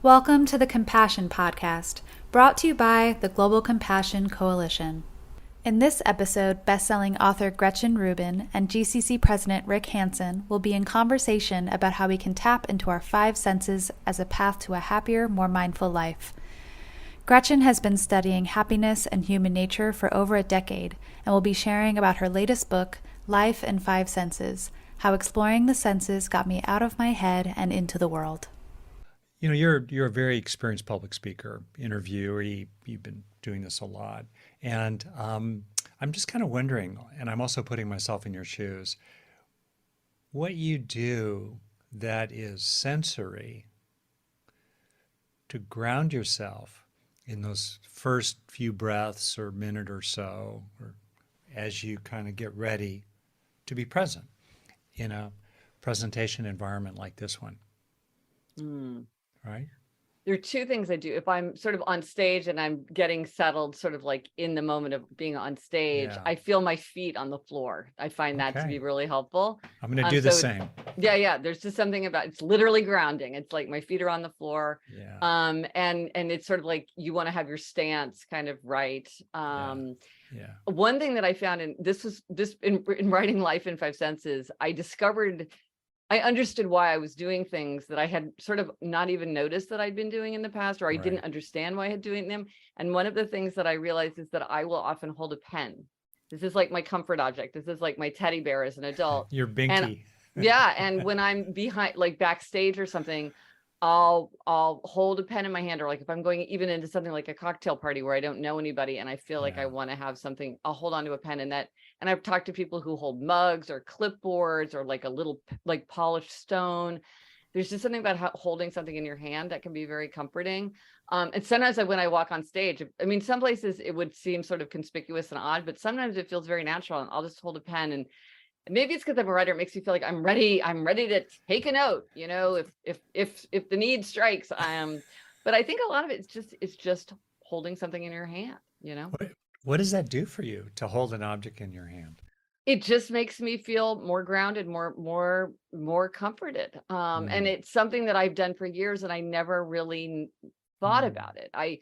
Welcome to the Compassion Podcast, brought to you by the Global Compassion Coalition. In this episode, best-selling author Gretchen Rubin and GCC President Rick Hanson will be in conversation about how we can tap into our five senses as a path to a happier, more mindful life. Gretchen has been studying happiness and human nature for over a decade and will be sharing about her latest book, Life in Five Senses, how exploring the senses got me out of my head and into the world. You know, you're a very experienced public speaker, interviewee. You've been doing this a lot. And I'm just kind of wondering, and I'm also putting myself in your shoes, what you do that is sensory to ground yourself in those first few breaths or minute or so, or as you kind of get ready to be present in a presentation environment like this one. Right? There are two things I do. If I'm sort of on stage and I'm getting settled, sort of like in the moment of being on stage, Yeah. I feel my feet on the floor. I find that to be really helpful. I'm going to do the same. Yeah. There's just something about it's literally grounding. It's like my feet are on the floor. Yeah. And it's sort of like you want to have your stance kind of right. Yeah. One thing that I found, and this in writing Life in Five Senses, I understood why I was doing things that I had sort of not even noticed that I'd been doing in the past, or I didn't understand why I had doing them. And one of the things that I realized is that I will often hold a pen. This is like my comfort object. This is like my teddy bear as an adult. Your binky. And when I'm behind, like backstage or something, I'll hold a pen in my hand, or like if I'm going even into something like a cocktail party where I don't know anybody and I feel like I want to have something, I'll hold on to a pen. And I've talked to people who hold mugs or clipboards or like a little like polished stone. There's just something about holding something in your hand that can be very comforting. And sometimes when I walk on stage, I mean, some places it would seem sort of conspicuous and odd, but sometimes it feels very natural, and I'll just hold a pen. And maybe it's because I'm a writer. It makes me feel like I'm ready to take a note, you know, if the need strikes. But I think a lot of it's just holding something in your hand, you know. What does that do for you to hold an object in your hand? It just makes me feel more grounded, more comforted. And it's something that I've done for years, and I never really thought about it. I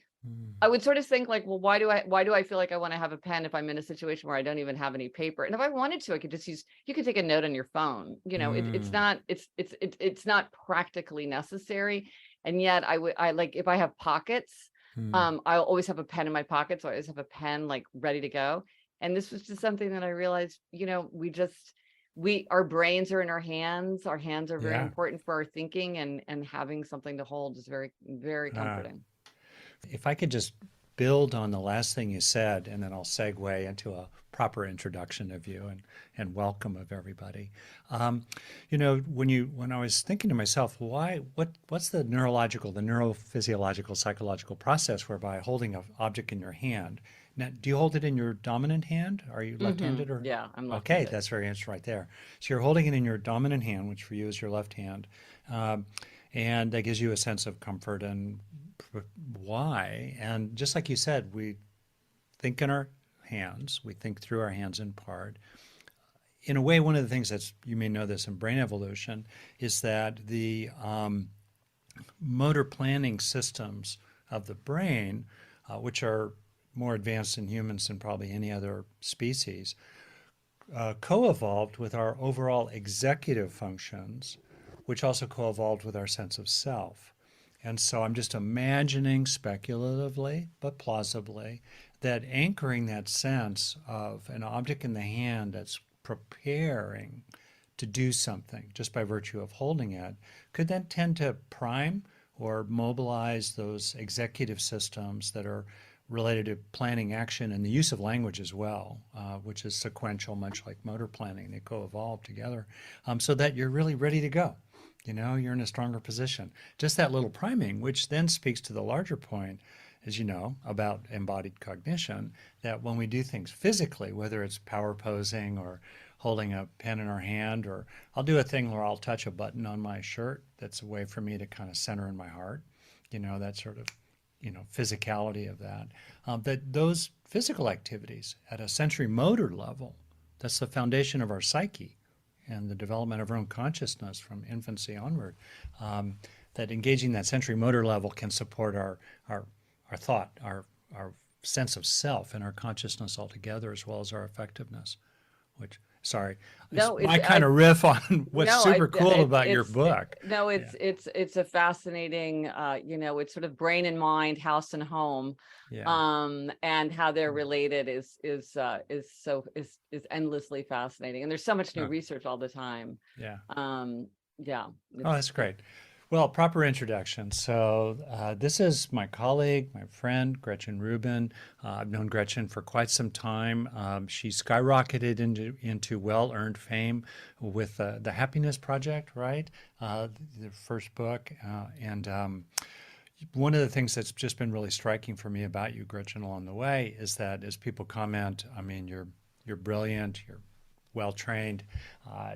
would sort of think like, well, why do I feel like I want to have a pen if I'm in a situation where I don't even have any paper? And if I wanted to, I could just you could take a note on your phone. You know, it's not practically necessary. And yet I like, if I have pockets, I'll always have a pen in my pocket. So I always have a pen like ready to go. And this was just something that I realized, you know, our brains are in our hands. Our hands are very important for our thinking, and having something to hold is very, very comforting. If I could just build on the last thing you said, and then I'll segue into a proper introduction of you and welcome of everybody. You know, when I was thinking to myself, what's the neurophysiological, psychological process whereby holding an object in your hand? Now, do you hold it in your dominant hand? Are you left-handed or? Yeah, I'm left-handed. Okay, that's very interesting right there. So you're holding it in your dominant hand, which for you is your left hand, and that gives you a sense of comfort and why. And just like you said, we think in our hands, we think through our hands in part. In a way, one of the things that's, you may know this in brain evolution, is that the motor planning systems of the brain, which are more advanced in humans than probably any other species, co-evolved with our overall executive functions, which also co-evolved with our sense of self. And so I'm just imagining speculatively, but plausibly, that anchoring that sense of an object in the hand that's preparing to do something just by virtue of holding it could then tend to prime or mobilize those executive systems that are related to planning action and the use of language as well, which is sequential, much like motor planning. They co-evolve together so that you're really ready to go. You know, you're in a stronger position. Just that little priming, which then speaks to the larger point, as you know, about embodied cognition, that when we do things physically, whether it's power posing or holding a pen in our hand, or I'll do a thing where I'll touch a button on my shirt, that's a way for me to kind of center in my heart, you know, that sort of, you know, physicality of that, that those physical activities at a sensory motor level, that's the foundation of our psyche and the development of our own consciousness from infancy onward. that engaging that sensory motor level can support our thought, our sense of self and our consciousness altogether, as well as our effectiveness. Which, sorry, it's No, my kind of riff on what's no, super cool about your book. no, Yeah. it's a fascinating, it's sort of brain and mind, house and home, Yeah. and how they're related is endlessly fascinating. And there's so much new Oh, research all the time. yeah. Yeah, Oh, that's great. Well, proper introduction. So, this is my colleague, my friend, Gretchen Rubin. I've known Gretchen for quite some time. She skyrocketed into well-earned fame with the Happiness Project, right? The first book. And one of the things that's just been really striking for me about you, Gretchen, along the way is that as people comment, I mean, you're brilliant, you're well trained,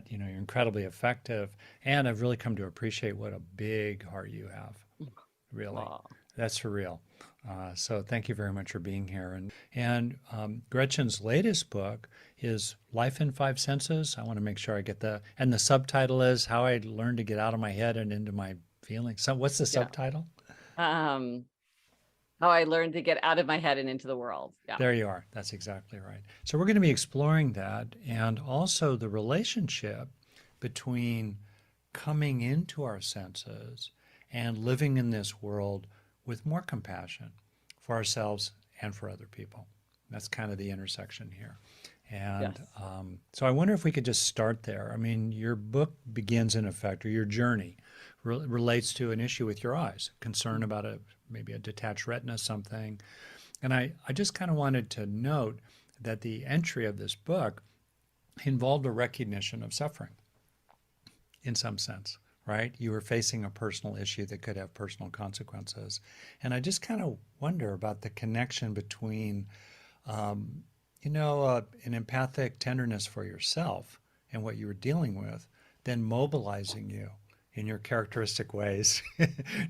you're incredibly effective, and I've really come to appreciate what a big heart you have. Really, wow. that's for real. So thank you very much for being here. And Gretchen's latest book is Life in Five Senses. I want to make sure I get and the subtitle is How I Learned to Get Out of My Head and Into My Feelings. So what's the Yeah. subtitle? How I learned to get out of my head and into the world. Yeah. There you are. That's exactly right. So we're going to be exploring that and also the relationship between coming into our senses and living in this world with more compassion for ourselves and for other people. That's kind of the intersection here. And Yes. so I wonder if we could just start there. I mean, your book begins in effect, or your journey relates to an issue with your eyes, concern about maybe a detached retina, something. And I just kind of wanted to note that the entry of this book involved a recognition of suffering in some sense, right? You were facing a personal issue that could have personal consequences. And I just kind of wonder about the connection between, an empathic tenderness for yourself and what you were dealing with, then mobilizing you in your characteristic ways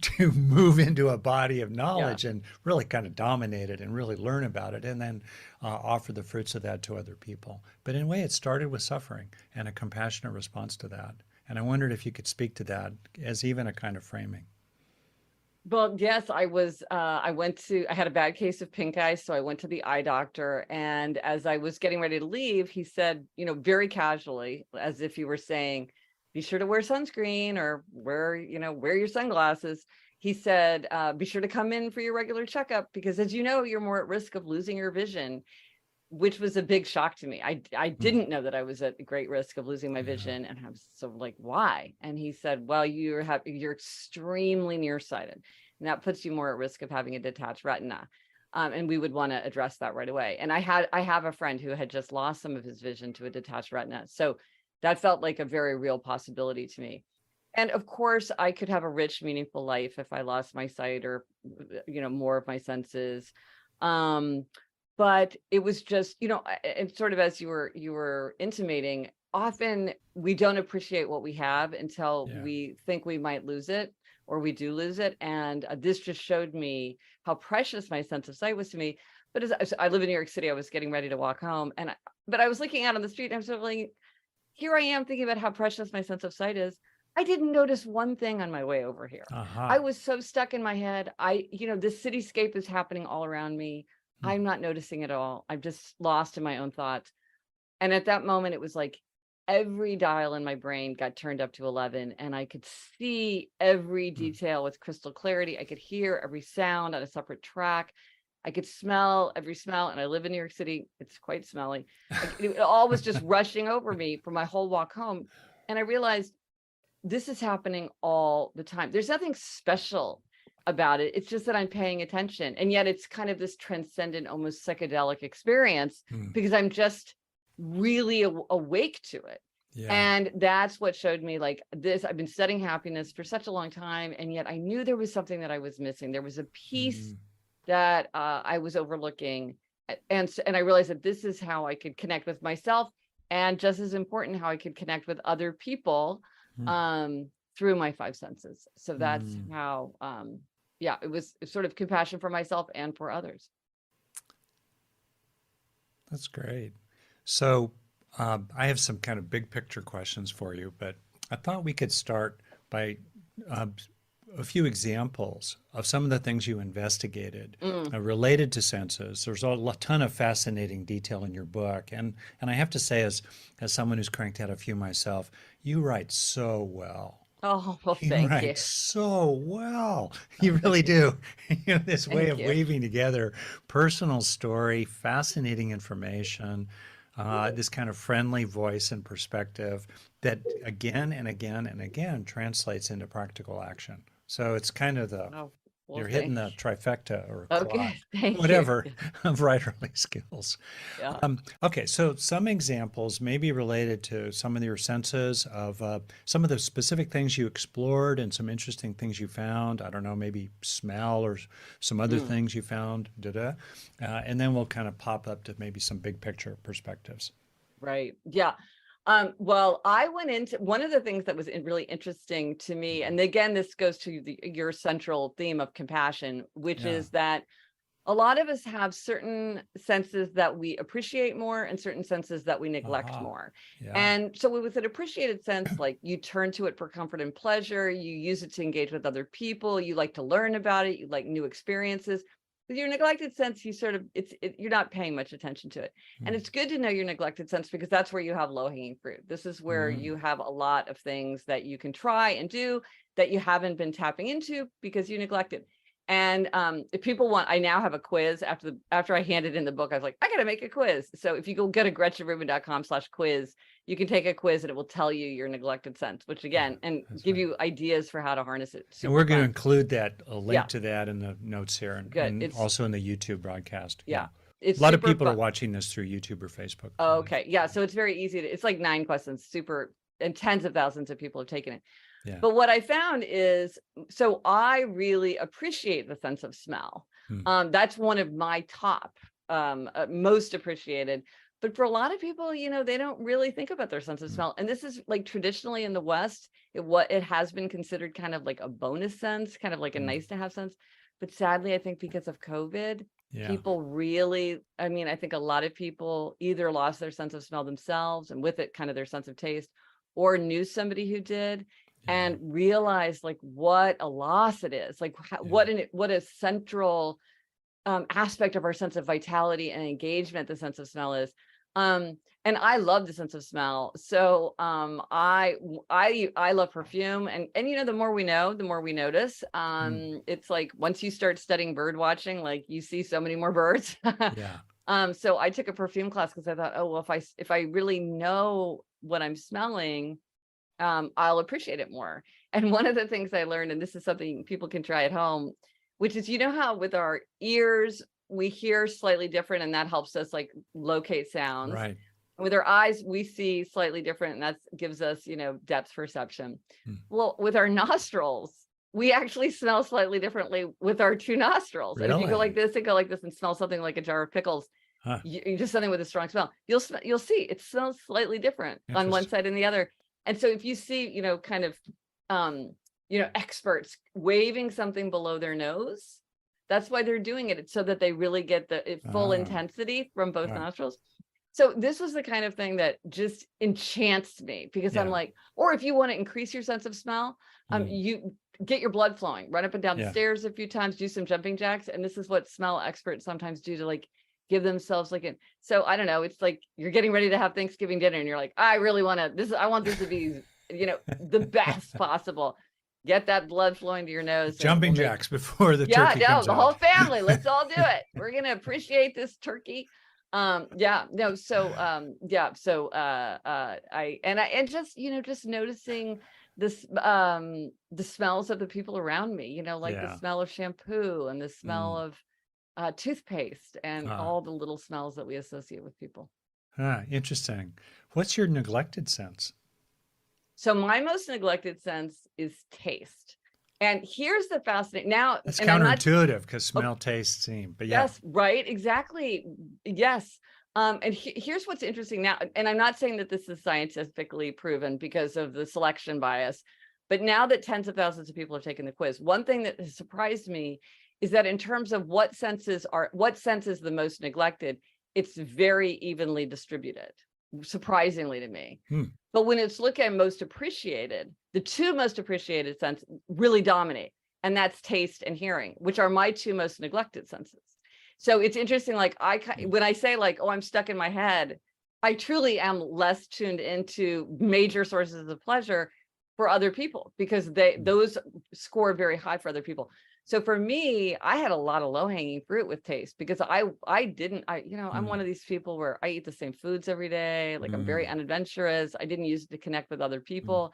to move into a body of knowledge and really kind of dominate it and really learn about it and then offer the fruits of that to other people. But in a way, it started with suffering and a compassionate response to that. And I wondered if you could speak to that as even a kind of framing. Well, yes, I had a bad case of pink eye. So I went to the eye doctor. And as I was getting ready to leave, he said, very casually, as if he were saying, be sure to wear sunscreen or wear your sunglasses. He said, be sure to come in for your regular checkup because as you know, you're more at risk of losing your vision, which was a big shock to me. I didn't know that I was at great risk of losing my vision. And I was so like, why? And he said, well, you're extremely nearsighted and that puts you more at risk of having a detached retina. And we would want to address that right away. And I have a friend who had just lost some of his vision to a detached retina. So that felt like a very real possibility to me. And of course, I could have a rich, meaningful life if I lost my sight or, more of my senses. But it was just, and sort of as you were intimating, often we don't appreciate what we have until we think we might lose it or we do lose it. And this just showed me how precious my sense of sight was to me. But as I live in New York City, I was getting ready to walk home but I was looking out on the street and I was sort of like, here I am thinking about how precious my sense of sight is. I didn't notice one thing on my way over here. I was so stuck in my head. This cityscape is happening all around me. I'm not noticing it all. I'm just lost in my own thoughts. And at that moment, it was like every dial in my brain got turned up to 11 and I could see every detail with crystal clarity. I could hear every sound on a separate track. I could smell every smell, and I live in New York City. It's quite smelly. It all was just rushing over me for my whole walk home. And I realized this is happening all the time. There's nothing special about it. It's just that I'm paying attention. And yet it's kind of this transcendent, almost psychedelic experience because I'm just really awake to it. Yeah. And that's what showed me like this. I've been studying happiness for such a long time. And yet I knew there was something that I was missing. There was a piece that I was overlooking. And I realized that this is how I could connect with myself. And just as important, how I could connect with other people through my five senses. So that's how, it was sort of compassion for myself and for others. That's great. So I have some kind of big picture questions for you, but I thought we could start by a few examples of some of the things you investigated Mm. related to senses. There's a ton of fascinating detail in your book, and I have to say, as someone who's cranked out a few myself, you write so well. Oh, well, You thank you. write so well. You really do. This way Thank of you. weaving together personal story, fascinating information, this kind of friendly voice and perspective that again and again and again translates into practical action. So it's kind of Oh, well, you're hitting thank the you. trifecta or quad, Okay, thank you. whatever, of writerly skills. Yeah. Okay, so some examples maybe related to some of your senses of some of the specific things you explored and some interesting things you found. I don't know, maybe smell or some other Mm. things you found, and then we'll kind of pop up to maybe some big picture perspectives. Right. Yeah. Well, I went into one of the things that was really interesting to me, and again, this goes to your central theme of compassion, which Yeah. is that a lot of us have certain senses that we appreciate more and certain senses that we neglect Aha. more. Yeah. And so with an appreciated sense, like you turn to it for comfort and pleasure, you use it to engage with other people, you like to learn about it, you like new experiences. With your neglected sense, you sort of, you're not paying much attention to it. And it's good to know your neglected sense because that's where you have low-hanging fruit. This is where Mm. you have a lot of things that you can try and do that you haven't been tapping into because you neglected. And if people want, I now have a quiz after I handed in the book. I was like, I got to make a quiz. So if you go to GretchenRubin.com/quiz, you can take a quiz and it will tell you your neglected sense, which again, and That's give right. you ideas for how to harness it. And Super we're going to fun. include a link Yeah. to that in the notes here Good. and It's also in the YouTube broadcast. yeah. A It's lot of super people are fun. watching this through YouTube or Facebook. Oh, okay. Yeah. So it's very easy to, it's like 9 questions, super, and tens of thousands of people have taken it. Yeah. But what I found is, so I really appreciate the sense of smell. That's one of my top, most appreciated. But for a lot of people, they don't really think about their sense of smell. And this is like traditionally in the West, it has been considered kind of like a bonus sense, kind of like a nice to have sense. But sadly, I think because of COVID, people really, I think a lot of people either lost their sense of smell themselves and with it kind of their sense of taste, or knew somebody who did and realized like what a loss it is, like what a central aspect of our sense of vitality and engagement the sense of smell is. And I love the sense of smell. So I love perfume, and the more we know, the more we notice. It's like once you start studying bird watching, like you see so many more birds. So I took a perfume class because I thought, oh well, if I really know what I'm smelling, I'll appreciate it more. And one of the things I learned, and this is something people can try at home, which is, how with our ears, we hear slightly different and that helps us like locate sounds. Right. With our eyes, we see slightly different and that gives us, depth perception. Well, with our nostrils, we actually smell slightly differently with our 2 nostrils. And if you go like this and go like this and smell something like a jar of pickles, you just something with a strong smell, you'll see it smells slightly different on one side and the other. And so if you see, kind of, experts waving something below their nose, that's why they're doing it. It's so that they really get the full intensity from both nostrils. So this was the kind of thing that just enchants me because I'm like, or if you want to increase your sense of smell, you get your blood flowing, run up and down the stairs a few times, do some jumping jacks. And this is what smell experts sometimes do to like give themselves so I don't know, it's like you're getting ready to have Thanksgiving dinner and you're like, I really want I want this to be, the best possible. Get that blood flowing to your nose. Jumping jacks before the turkey comes the out. whole family, let's all do it. We're going to appreciate this turkey. Just noticing this, the smells of the people around me, the smell of shampoo and the smell of toothpaste and all the little smells that we associate with people. Interesting. What's your neglected sense? So my most neglected sense is taste. And here's the fascinating now. It's counterintuitive because smell, taste, seem, but yes, right. Exactly. Yes. And here's what's interesting now. And I'm not saying that this is scientifically proven because of the selection bias, but now that tens of thousands of people have taken the quiz, one thing that has surprised me is that in terms of what sense is the most neglected, it's very evenly distributed, surprisingly to me. But when it's looked at most appreciated, the 2 most appreciated sense really dominate. And that's taste and hearing, which are my two most neglected senses. So it's interesting, like when I say like, oh, I'm stuck in my head, I truly am less tuned into major sources of pleasure for other people, because those score very high for other people. So for me, I had a lot of low-hanging fruit with taste, because I'm one of these people where I eat the same foods every day. Like I'm very unadventurous. I didn't use it to connect with other people.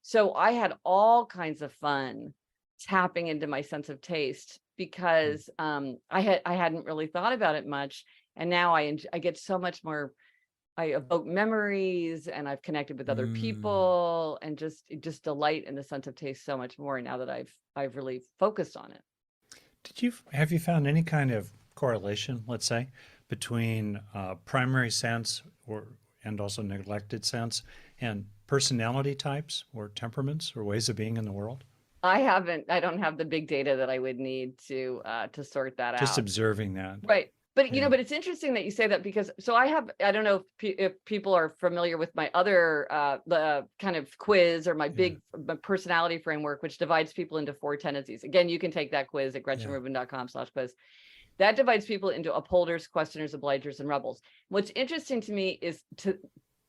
So I had all kinds of fun tapping into my sense of taste, because I hadn't really thought about it much. And now I get so much more. I evoke memories, and I've connected with other people, and just delight in the sense of taste so much more now that I've really focused on it. Have you found any kind of correlation, let's say, between primary sense and also neglected sense and personality types or temperaments or ways of being in the world? I don't have the big data that I would need to sort that out. Just observing that. Right. But, but it's interesting that you say that, because I don't know if people are familiar with my other the kind of quiz, or my my personality framework, which divides people into 4 tendencies. Again, you can take that quiz at gretchenrubin.com/quiz. That divides people into upholders, questioners, obligers, and rebels. What's interesting to me is,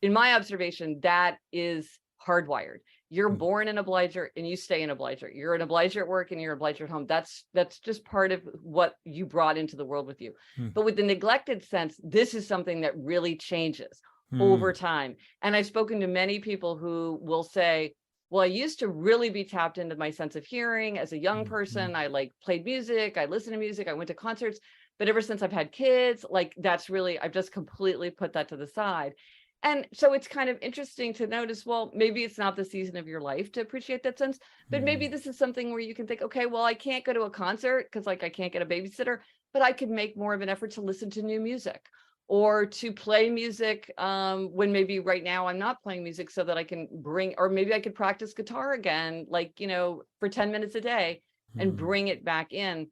in my observation, that is hardwired. You're born an obliger and you stay an obliger. You're an obliger at work and you're an obliger at home. That's just part of what you brought into the world with you. But with the neglected sense, this is something that really changes over time. And I've spoken to many people who will say, well, I used to really be tapped into my sense of hearing as a young person. I played music, I listened to music, I went to concerts. But ever since I've had kids, I've just completely put that to the side. And so it's kind of interesting to notice, well, maybe it's not the season of your life to appreciate that sense, but maybe this is something where you can think, okay, well, I can't go to a concert because I can't get a babysitter, but I could make more of an effort to listen to new music, or to play music when maybe right now I'm not playing music, so that I can or maybe I could practice guitar again, for 10 minutes a day, and bring it back in.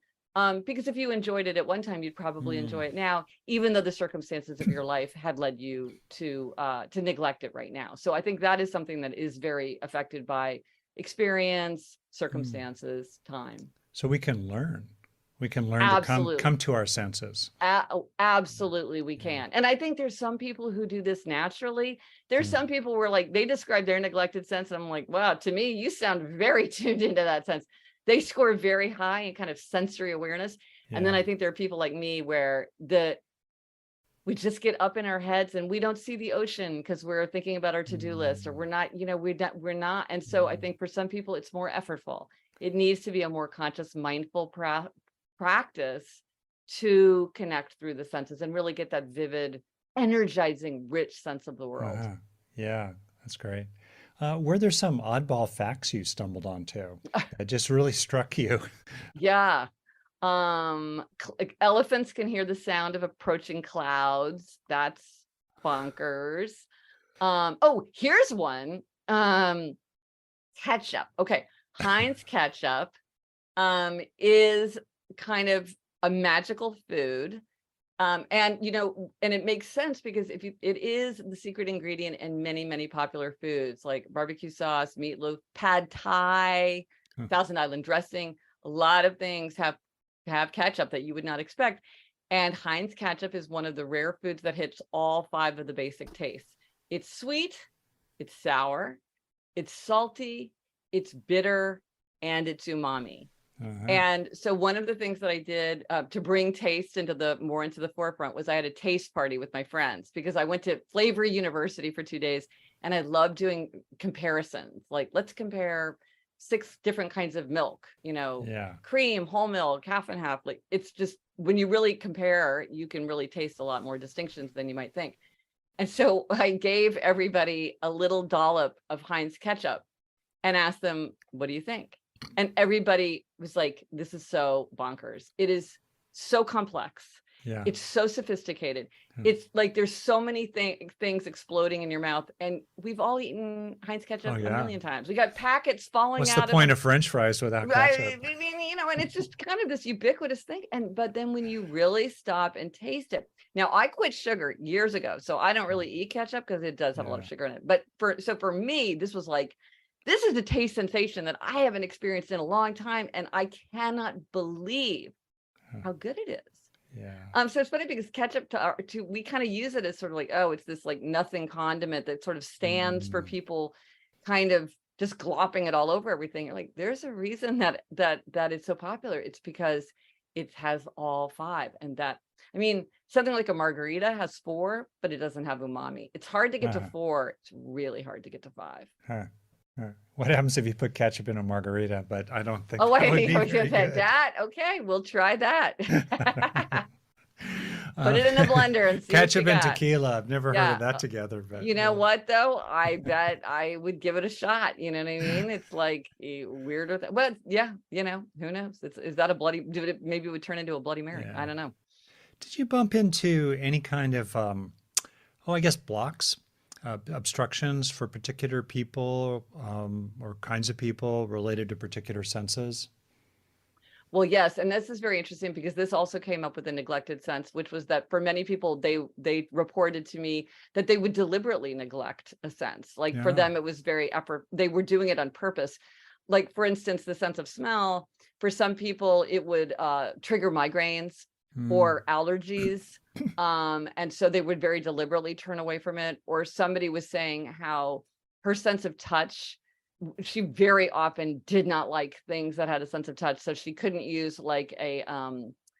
Because if you enjoyed it at one time, you'd probably enjoy it now, even though the circumstances of your life had led you to neglect it right now. So I think that is something that is very affected by experience, circumstances, time. So we can learn. We can learn Absolutely. to come to our senses. Absolutely, we can. And I think there's some people who do this naturally. There's some people where they describe their neglected sense, and I'm like, wow, to me, you sound very tuned into that sense. They score very high in kind of sensory awareness. And then I think there are people like me where we just get up in our heads and we don't see the ocean because we're thinking about our to-do list, or we're not. And so I think for some people it's more effortful. It needs to be a more conscious, mindful practice to connect through the senses and really get that vivid, energizing, rich sense of the world. Yeah, that's great. Were there some oddball facts you stumbled onto that just really struck you? Yeah. Elephants can hear the sound of approaching clouds. That's bonkers. Here's one. Ketchup. Okay. Heinz ketchup is kind of a magical food. And it makes sense, because it is the secret ingredient in many, many popular foods like barbecue sauce, meatloaf, pad thai, Thousand Island dressing. A lot of things have ketchup that you would not expect. And Heinz ketchup is one of the rare foods that hits all 5 of the basic tastes. It's sweet, it's sour, it's salty, it's bitter, and it's umami. And so one of the things that I did to bring taste into the forefront was I had a taste party with my friends, because I went to Flavor University for 2 days, and I love doing comparisons. Like, let's compare 6 different kinds of milk, cream, whole milk, half and half. Like, it's just, when you really compare, you can really taste a lot more distinctions than you might think. And so I gave everybody a little dollop of Heinz ketchup and asked them, what do you think? And everybody was like, this is so bonkers. It is so complex. Yeah. It's so sophisticated. It's like there's so many things exploding in your mouth. And we've all eaten Heinz ketchup a million times. We got packets falling What's out. What's the point of French fries without ketchup? And it's just kind of this ubiquitous thing. But then when you really stop and taste it. Now, I quit sugar years ago, so I don't really eat ketchup because it does have a lot of sugar in it. But for me, this was like, this is a taste sensation that I haven't experienced in a long time, and I cannot believe how good it is. Yeah. So it's funny because ketchup we kind of use it as sort of like, oh, it's this like nothing condiment that sort of stands for people kind of just glopping it all over everything. You're like, there's a reason that it's so popular. It's because it has all five. And that, I mean, something like a margarita has 4, but it doesn't have umami. It's hard to get to 4. It's really hard to get to 5. What happens if you put ketchup in a margarita? But I don't think Oh, that would wait, be I was very gonna say good. that. Okay, we'll try that. Put it in the blender and see what you Ketchup and got. tequila. I've never heard Yeah. of that together, but You know what though? I bet I would give it a shot. You know what I mean? It's like a weirder thing. But yeah, you know, who knows? Is that a bloody, maybe it would turn into a Bloody Mary. Yeah. I don't know. Did you bump into any kind of, I guess blocks, obstructions for particular people or kinds of people related to particular senses? Well, yes, and this is very interesting because this also came up with a neglected sense, which was that for many people, they reported to me that they would deliberately neglect a sense. Like for Yeah. them, it was very effort. They were doing it on purpose. Like for instance, the sense of smell. For some people, it would trigger migraines or allergies, and so they would very deliberately turn away from it. Or somebody was saying how her sense of touch, she very often did not like things that had a sense of touch, so she couldn't use like a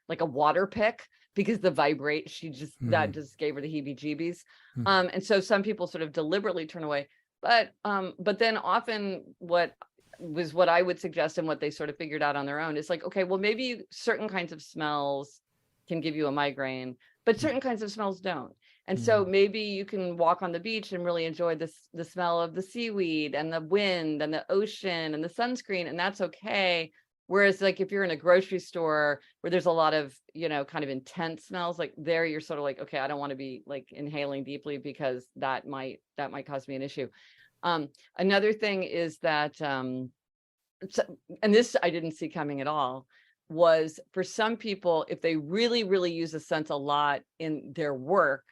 water pick because the vibrate, that just gave her the heebie-jeebies. And so some people sort of deliberately turn away, but then often what I would suggest and what they sort of figured out on their own is like, okay, well, maybe certain kinds of smells can give you a migraine, but certain kinds of smells don't. And so maybe you can walk on the beach and really enjoy the smell of the seaweed and the wind and the ocean and the sunscreen, and that's okay. Whereas like if you're in a grocery store where there's a lot of, you know, kind of intense smells, like there you're sort of like, okay, I don't want to be like inhaling deeply because that might cause me an issue. Another thing is that, and this I didn't see coming at all, was for some people, if they really, really use a sense a lot in their work,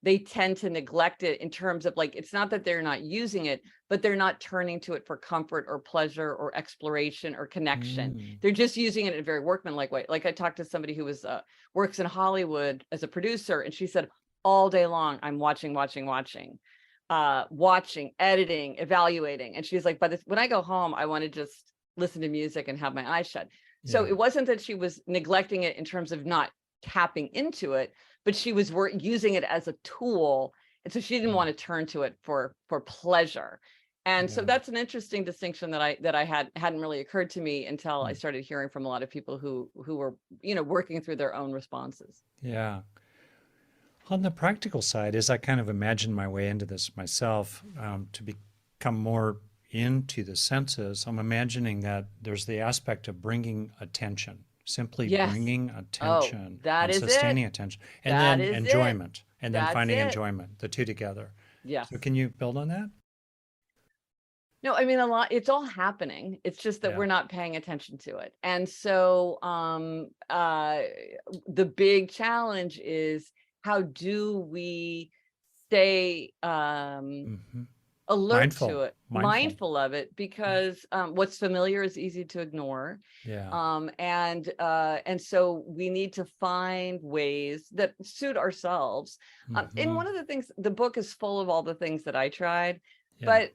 they tend to neglect it in terms of like, it's not that they're not using it, but they're not turning to it for comfort or pleasure or exploration or connection. They're just using it in a very workmanlike way. Like I talked to somebody who was works in Hollywood as a producer, and she said, all day long, I'm watching, editing, evaluating. And she's like, but when I go home, I want to just listen to music and have my eyes shut. So it wasn't that she was neglecting it in terms of not tapping into it, but she was using it as a tool. And so she didn't want to turn to it for pleasure. And so that's an interesting distinction that hadn't really occurred to me until I started hearing from a lot of people who were, you know, working through their own responses. Yeah. On the practical side, as I kind of imagine my way into this myself, to become more into the senses, I'm imagining that there's the aspect of bringing attention, simply bringing attention and sustaining attention, and then enjoyment, and then finding enjoyment, the two together. Yes. So can you build on that? No, I mean, it's all happening. It's just that we're not paying attention to it. And so the big challenge is, how do we stay alert to it, mindful of it, because what's familiar is easy to ignore. And so we need to find ways that suit ourselves. And one of the things, the book is full of all the things that I tried, but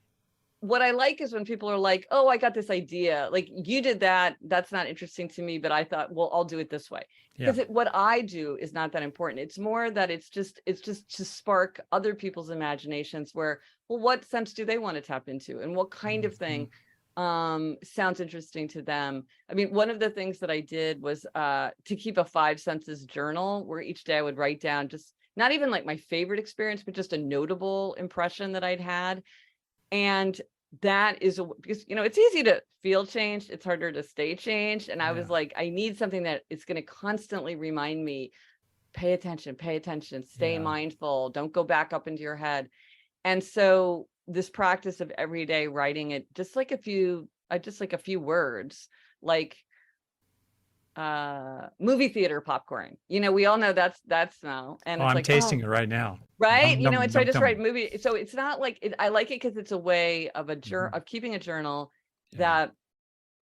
what I like is when people are like, oh, I got this idea, like you did that, that's not interesting to me, but I thought, well, I'll do it this way. Because what I do is not that important. It's more that it's just to spark other people's imaginations where, well, what sense do they want to tap into, and what kind of thing sounds interesting to them. I mean, one of the things that I did was to keep a 5 senses journal where each day I would write down just not even like my favorite experience, but just a notable impression that I'd had. And that is because, you know, it's easy to feel changed. It's harder to stay changed. And I was like, I need something that is going to constantly remind me, pay attention, stay mindful, don't go back up into your head. And so this practice of every day writing it, just like a few words, like movie theater popcorn. We all know that smell, and Oh, it's I'm like, tasting it right now. right. Num, num, And so I num, just write num. movie. So it's not like I like it because it's a way of of keeping a journal Yeah.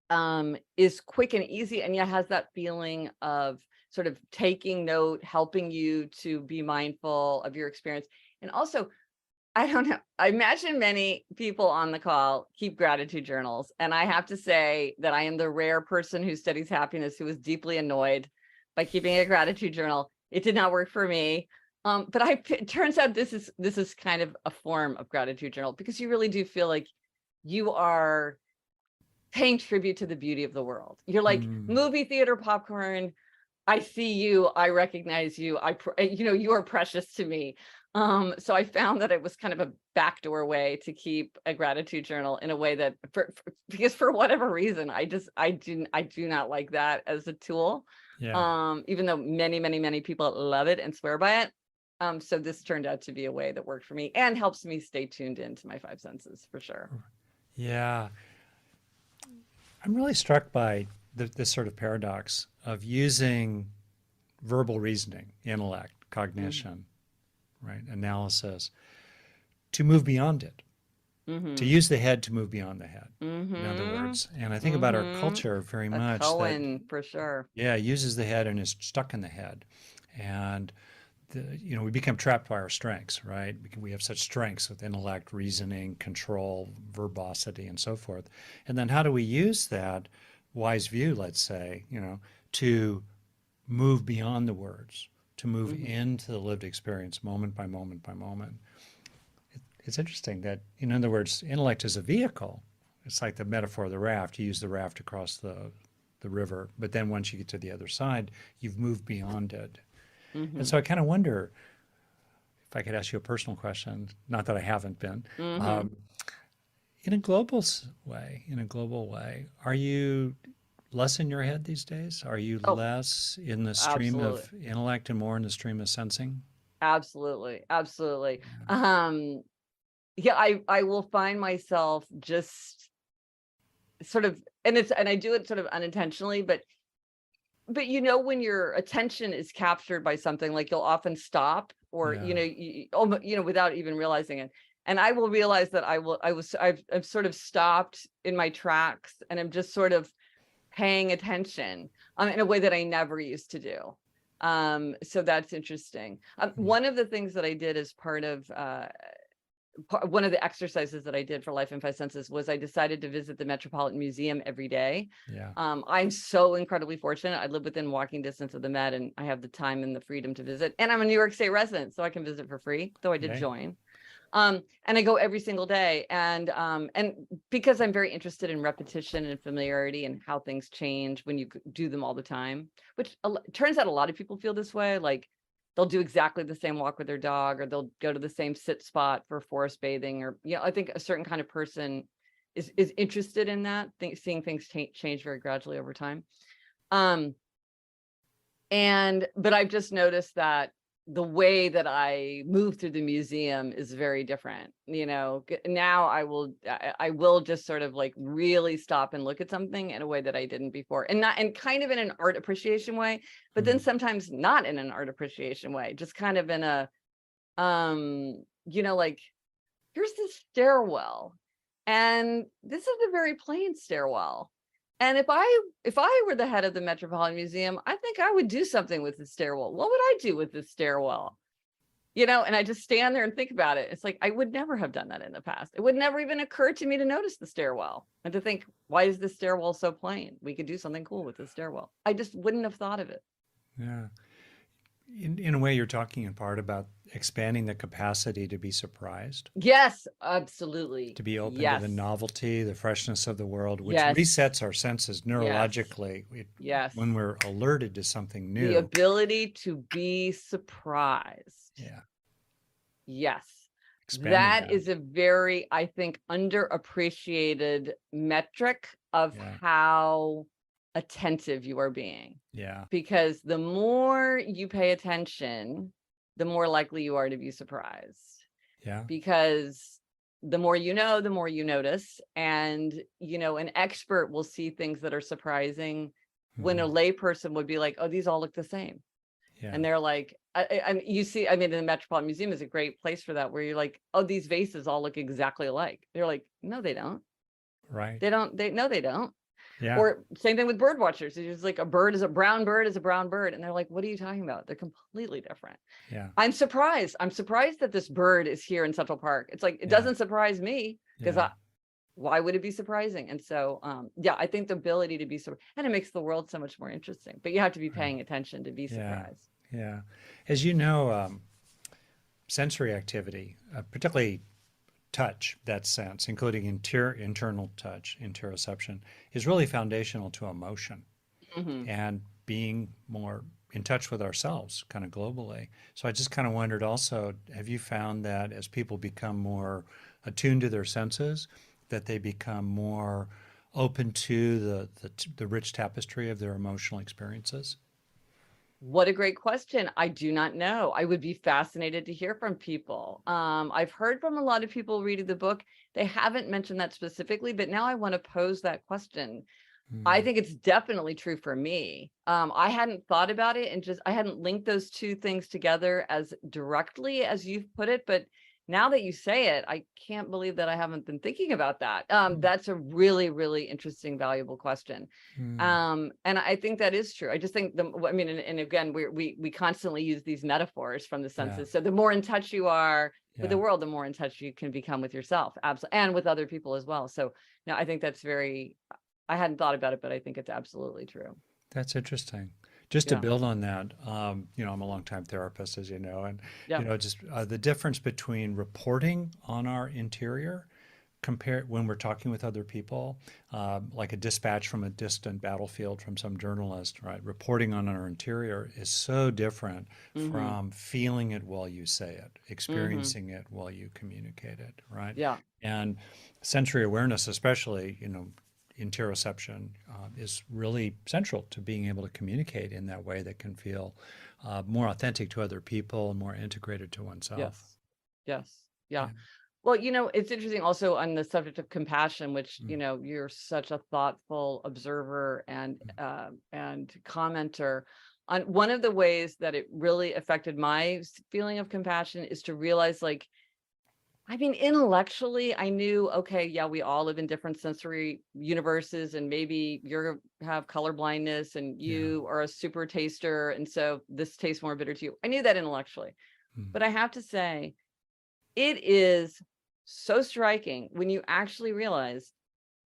that is quick and easy, and yet has that feeling of sort of taking note, helping you to be mindful of your experience. And also, I don't know, I imagine many people on the call keep gratitude journals, and I have to say that I am the rare person who studies happiness who was deeply annoyed by keeping a gratitude journal. It did not work for me. But it turns out this is kind of a form of gratitude journal, because you really do feel like you are paying tribute to the beauty of the world. You're like, movie theater popcorn, I see you, I recognize you, you are precious to me. So I found that it was kind of a backdoor way to keep a gratitude journal in a way that, because for whatever reason, I do not like that as a tool. Yeah. Even though many people love it and swear by it. So this turned out to be a way that worked for me and helps me stay tuned into my five senses, for sure. Yeah. I'm really struck by this sort of paradox of using verbal reasoning, intellect, cognition, right, analysis, to move beyond it, to use the head to move beyond the head, in other words. And I think about our culture very A much that, Cohen, for sure. yeah, uses the head and is stuck in the head. And we become trapped by our strengths, right? We have such strengths with intellect, reasoning, control, verbosity, and so forth. And then how do we use that wise view, let's say, to move beyond the words, to move into the lived experience moment by moment by moment? It's interesting that, in other words, intellect is a vehicle. It's like the metaphor of the raft. You use the raft across the river, but then once you get to the other side, you've moved beyond it. And so I kind of wonder if I could ask you a personal question, not that I haven't been, in a global way, are you less in your head these days? Are you Oh, less in the stream absolutely. of intellect and more in the stream of sensing? Absolutely. Yeah, I will find myself just sort of, and I do it sort of unintentionally, but when your attention is captured by something, like, you'll often stop, or without even realizing it. And I will realize that I've sort of stopped in my tracks, and I'm just sort of paying attention in a way that I never used to do. So that's interesting. One of the things that I did as part of one of the exercises that I did for Life in Five Senses was I decided to visit the Metropolitan Museum every day. Yeah. I'm so incredibly fortunate. I live within walking distance of the Met, and I have the time and the freedom to visit. And I'm a New York State resident, so I can visit for free, though I did Okay. join. And I go every single day. And because I'm very interested in repetition and familiarity and how things change when you do them all the time, which turns out a lot of people feel this way. Like, they'll do exactly the same walk with their dog, or they'll go to the same sit spot for forest bathing, or, I think a certain kind of person is interested in that, seeing things change very gradually over time. But I've just noticed that the way that I move through the museum is very different. Now I will just sort of like really stop and look at something in a way that I didn't before, and kind of in an art appreciation way, but then sometimes not in an art appreciation way, just kind of in a, like, here's this stairwell, and this is a very plain stairwell. And if I were the head of the Metropolitan Museum, I think I would do something with the stairwell. What would I do with this stairwell? And I just stand there and think about it. It's like, I would never have done that in the past. It would never even occur to me to notice the stairwell and to think, why is this stairwell so plain? We could do something cool with the stairwell. I just wouldn't have thought of it. Yeah. In a way, you're talking in part about expanding the capacity to be surprised. Yes, absolutely. To be open to the novelty, the freshness of the world, which resets our senses neurologically. When we're alerted to something new. The ability to be surprised. Yeah. Yes. That is a very, I think, underappreciated metric of how attentive you are being. Yeah. Because the more you pay attention, the more likely you are to be surprised. Yeah. Because the more you know, the more you notice. And, an expert will see things that are surprising when a lay person would be like, oh, these all look the same. Yeah. And they're like, and you see, I mean, the Metropolitan Museum is a great place for that, where you're like, oh, these vases all look exactly alike. They're like, no, they don't. Right. They don't. No, they don't. Yeah. Or same thing with bird watchers. It's like a bird is a brown bird is a brown bird. And they're like, what are you talking about? They're completely different. Yeah. I'm surprised. I'm surprised that this bird is here in Central Park. It's like, it doesn't surprise me, because why would it be surprising? And so, I think the ability to be and it makes the world so much more interesting, but you have to be paying attention to be surprised. Yeah. As you know, sensory activity, particularly touch, that sense, including internal touch, interoception, is really foundational to emotion and being more in touch with ourselves kind of globally. So I just kind of wondered also, have you found that as people become more attuned to their senses, that they become more open to the rich tapestry of their emotional experiences? What a great question. I do not know. I would be fascinated to hear from people. I've heard from a lot of people reading the book. They haven't mentioned that specifically, but now I want to pose that question. I think it's definitely true for me. I hadn't thought about it, and I hadn't linked those two things together as directly as you've put it. But now that you say it, I can't believe that I haven't been thinking about that. That's a really, really interesting, valuable question. And I think that is true. I just think and again, we constantly use these metaphors from the senses. So the more in touch you are with the world, the more in touch you can become with yourself. Absolutely. And with other people as well. So no, I think that's I hadn't thought about it, but I think it's absolutely true. That's interesting. Just to build on that, I'm a longtime therapist, as you know, and just the difference between reporting on our interior compared when we're talking with other people, like a dispatch from a distant battlefield from some journalist, right? Reporting on our interior is so different from feeling it while you say it, experiencing it while you communicate it, right? Yeah. And sensory awareness, especially, interoception is really central to being able to communicate in that way that can feel more authentic to other people and more integrated to oneself. Yes. Yeah. Well, it's interesting also on the subject of compassion, which, you're such a thoughtful observer and commenter. On one of the ways that it really affected my feeling of compassion is to realize, intellectually, I knew, okay, yeah, we all live in different sensory universes, and maybe you have color blindness and you are a super taster, and so this tastes more bitter to you. I knew that intellectually. But I have to say, it is so striking when you actually realize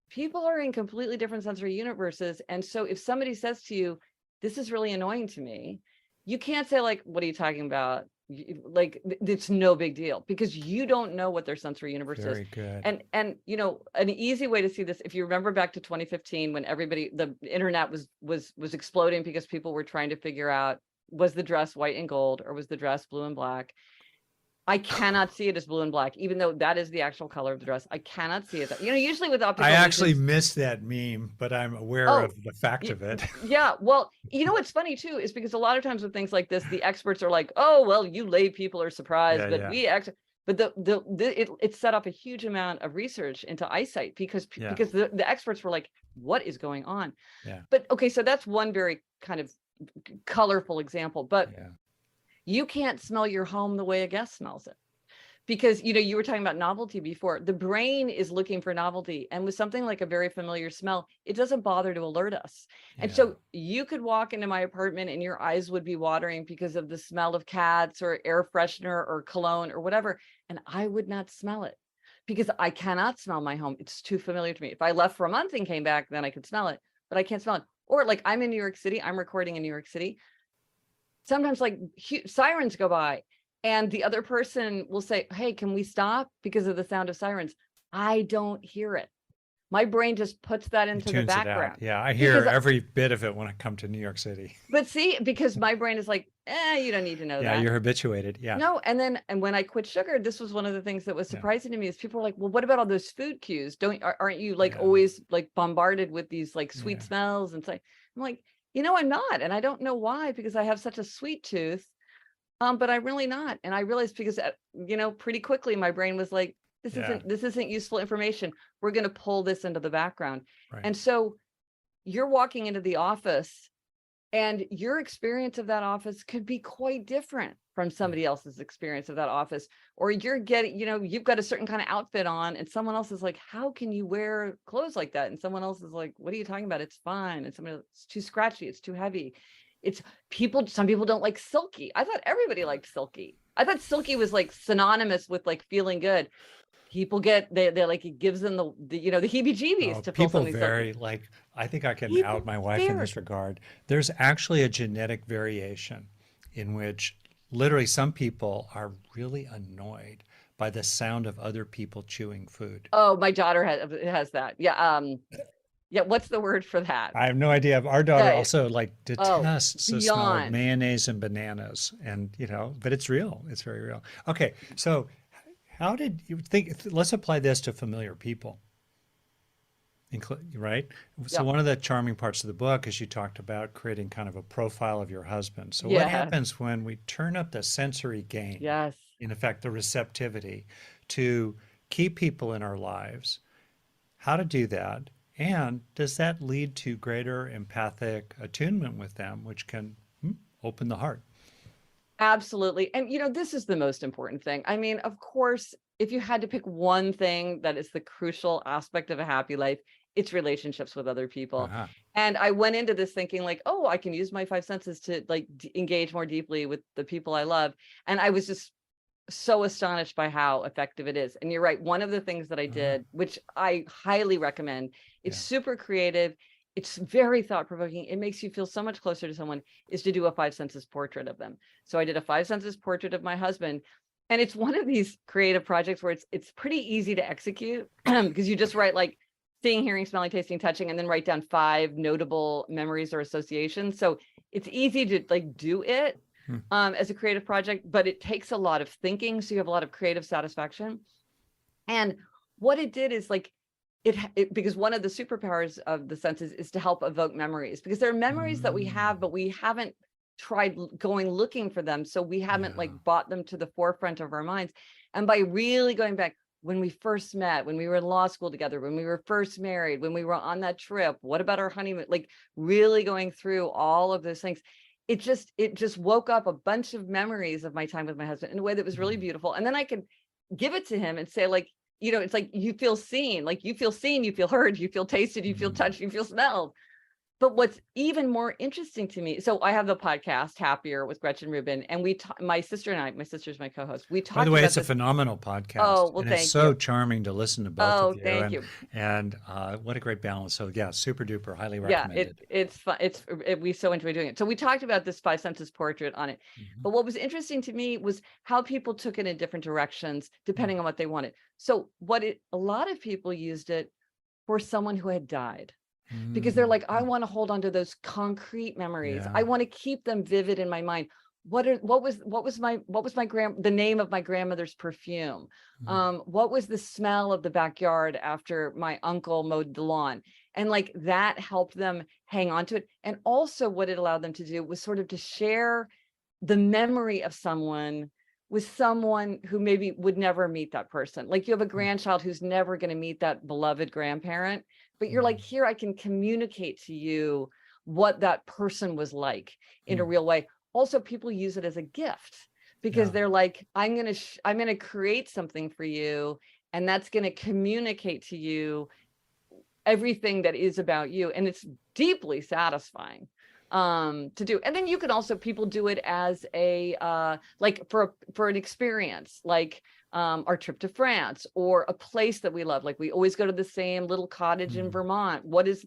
people are in completely different sensory universes. And so if somebody says to you, this is really annoying to me, you can't say, what are you talking about? It's no big deal, because you don't know what their sensory universe Very is. good. And an easy way to see this, if you remember back to 2015, when the internet was exploding because people were trying to figure out, was the dress white and gold or was the dress blue and black? I cannot see it as blue and black, even though that is the actual color of the dress. I cannot see it. Usually with optical I actually illusions, missed that meme, but I'm aware of the fact of it. Yeah. Well, what's funny too is because a lot of times with things like this, the experts are like, "Oh, well, you lay people are surprised, it set up a huge amount of research into eyesight because the experts were like, what is going on?" Yeah. But okay, so that's one very kind of colorful example, but you can't smell your home the way a guest smells it. Because, you were talking about novelty before. The brain is looking for novelty. And with something like a very familiar smell, it doesn't bother to alert us. And so you could walk into my apartment and your eyes would be watering because of the smell of cats or air freshener or cologne or whatever. And I would not smell it because I cannot smell my home. It's too familiar to me. If I left for a month and came back, then I could smell it, but I can't smell it. Or I'm in New York City, I'm recording in New York City. Sometimes sirens go by and the other person will say, "Hey, can we stop?" because of the sound of sirens. I don't hear it. My brain just puts that into the background. Yeah, I hear every bit of it when I come to New York City. But see, because my brain is like, you don't need to know that. Yeah, you're habituated. Yeah. No, and when I quit sugar, this was one of the things that was surprising to me is people were like, "Well, what about all those food cues? Aren't you always bombarded with these sweet smells?" And I'm like, I'm not, and I don't know why, because I have such a sweet tooth. But I'm really not. And I realized because, pretty quickly my brain was like, this isn't useful information. We're going to pull this into the background. Right. And so, you're walking into the office and your experience of that office could be quite different from somebody else's experience of that office. Or you're getting, you've got a certain kind of outfit on and someone else is like, how can you wear clothes like that? And someone else is like, what are you talking about? It's fine. And somebody, it's too scratchy. It's too heavy. Some people don't like silky. I thought everybody liked silky. I thought silky was like synonymous with like feeling good. People they're like, it gives them the heebie-jeebies to feel people something vary. silky. Like, I think I can People out my wife in vary. this regard. There's actually a genetic variation in which literally some people are really annoyed by the sound of other people chewing food. Oh, my daughter has that. Yeah. Yeah. What's the word for that? I have no idea. Our daughter Yeah, also like detests the smell of beyond. mayonnaise and bananas, and but it's real. It's very real. Okay, so how did you think? Let's apply this to familiar people, right? So Yeah. one of the charming parts of the book is you talked about creating kind of a profile of your husband. So what Yeah. happens when we turn up the sensory gain, Yes. in effect, the receptivity to keep people in our lives? How to do that? And does that lead to greater empathic attunement with them, which can open the heart? Absolutely. And, this is the most important thing. I mean, of course, if you had to pick one thing that is the crucial aspect of a happy life, it's relationships with other people. Uh-huh. And I went into this thinking like, oh, I can use my five senses to like engage more deeply with the people I love. And I was just so astonished by how effective it is. And you're right. One of the things that I did, which I highly recommend, it's super creative. It's very thought-provoking. It makes you feel so much closer to someone, is to do a five senses portrait of them. So I did a five senses portrait of my husband. And it's one of these creative projects where it's pretty easy to execute because you just write like seeing, hearing, smelling, tasting, touching, and then write down 5 notable memories or associations. So it's easy to like do it as a creative project, but it takes a lot of thinking. So you have a lot of creative satisfaction. And what it did is like, because one of the superpowers of the senses is to help evoke memories, because there are memories that we have, but we haven't tried going looking for them. So we haven't like brought them to the forefront of our minds. And by really going back, when we first met, when we were in law school together, when we were first married, when we were on that trip, what about our honeymoon? Like really going through all of those things. It just woke up a bunch of memories of my time with my husband in a way that was really beautiful. And then I could give it to him and say like, it's like you feel seen, you feel heard, you feel tasted, you feel touched, you feel smelled. But what's even more interesting to me, so I have the podcast Happier with Gretchen Rubin, and my sister and I, my sister's my co-host, we talked By the way, about it's a this. phenomenal podcast. Oh, well, and thank it's so you. charming to listen to both of you. Thank you. And what a great balance. So yeah, super duper, highly recommended. It's fun. We so enjoy doing it. So we talked about this five senses portrait on it. But what was interesting to me was how people took it in different directions depending on what they wanted. So a lot of people used it for someone who had died. Because they're like, I want to hold on to those concrete memories. Yeah. I want to keep them vivid in my mind. What was the name of my grandmother's perfume? What was the smell of the backyard after my uncle mowed the lawn? And like that helped them hang on to it. And also what it allowed them to do was sort of to share the memory of someone with someone who maybe would never meet that person. Like you have a grandchild who's never going to meet that beloved grandparent, but you're like, here, I can communicate to you what that person was like in a real way. Also, people use it as a gift because they're like, I'm going to create something for you, and that's going to communicate to you everything that is about you. And it's deeply satisfying to do. And then you can also, people do it as a like for an experience, like our trip to France, or a place that we love. Like we always go to the same little cottage in Vermont. What is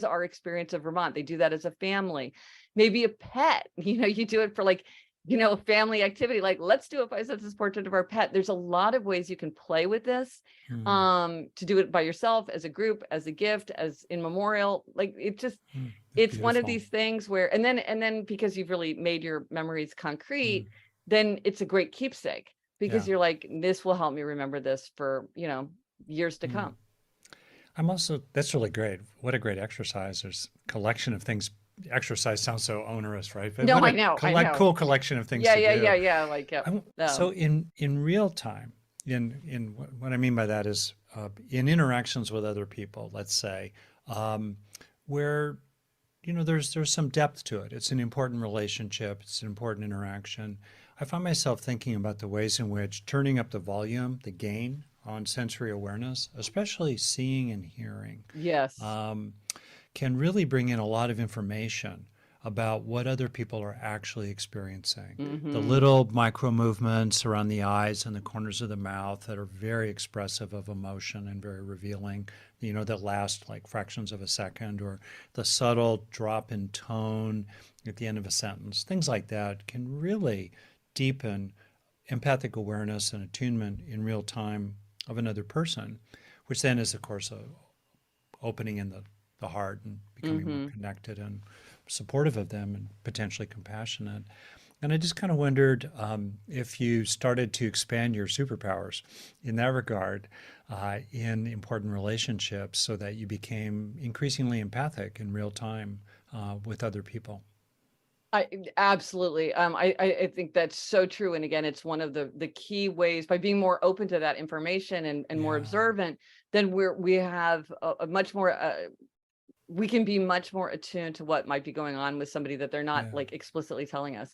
our experience of Vermont? They do that as a family. Maybe a pet, you do it for like, a family activity, like let's do a five senses portrait of our pet. There's a lot of ways you can play with this, to do it by yourself, as a group, as a gift, as in memorial. Like it just, it's one of these things where, and then because you've really made your memories concrete, then it's a great keepsake, because you're like, this will help me remember this for, years to come. That's really great. What a great exercise. There's a collection of things. Exercise sounds so onerous, right? But no, what I know. Cool collection of things to do. Yeah. Like, no. So in real time, in what I mean by that is in interactions with other people, let's say, where there's some depth to it. It's an important relationship. It's an important interaction. I find myself thinking about the ways in which turning up the volume, the gain on sensory awareness, especially seeing and hearing, Yes. can really bring in a lot of information about what other people are actually experiencing. The Mm-hmm. little micro movements around the eyes and the corners of the mouth that are very expressive of emotion and very revealing, that last like fractions of a second, or the subtle drop in tone at the end of a sentence. Things like that can really deepen empathic awareness and attunement in real time of another person, which then is, of course, a opening in the heart and becoming more Mm-hmm. connected and supportive of them and potentially compassionate. And I just kind of wondered if you started to expand your superpowers in that regard in important relationships so that you became increasingly empathic in real time with other people. I absolutely. I think that's so true. And again, it's one of the key ways by being more open to that information and more Yeah, observant, then we have a much more we can be much more attuned to what might be going on with somebody that they're not yeah, like explicitly telling us.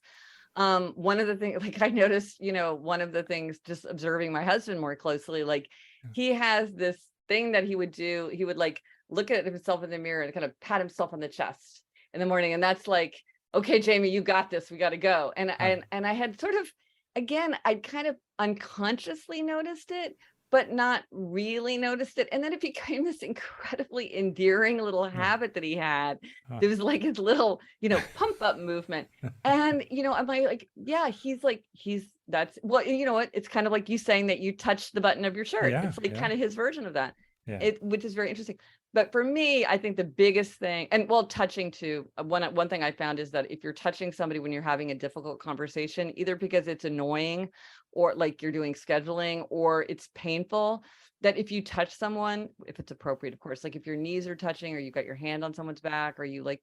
One of the things, like I noticed, one of the things, just observing my husband more closely, like yeah. he has this thing that he would do. He would like look at himself in the mirror and kind of pat himself on the chest in the morning. And that's like, okay, Jamie, you got this. We got to go. And Huh. I had sort of, again, I'd kind of unconsciously noticed it, but not really noticed it. And then it became this incredibly endearing little Yeah. habit that he had. Huh. There was like his little, pump up movement. And, I'm like, yeah, that's, well, you know what? It's kind of like you saying that you touched the button of your shirt. Yeah, It's like yeah, kind of his version of that, yeah. which is very interesting. But for me, I think the biggest thing, and well, touching too, one thing I found is that if you're touching somebody when you're having a difficult conversation, either because it's annoying or like you're doing scheduling or it's painful, that if you touch someone, if it's appropriate, of course, like if your knees are touching or you got your hand on someone's back or you like,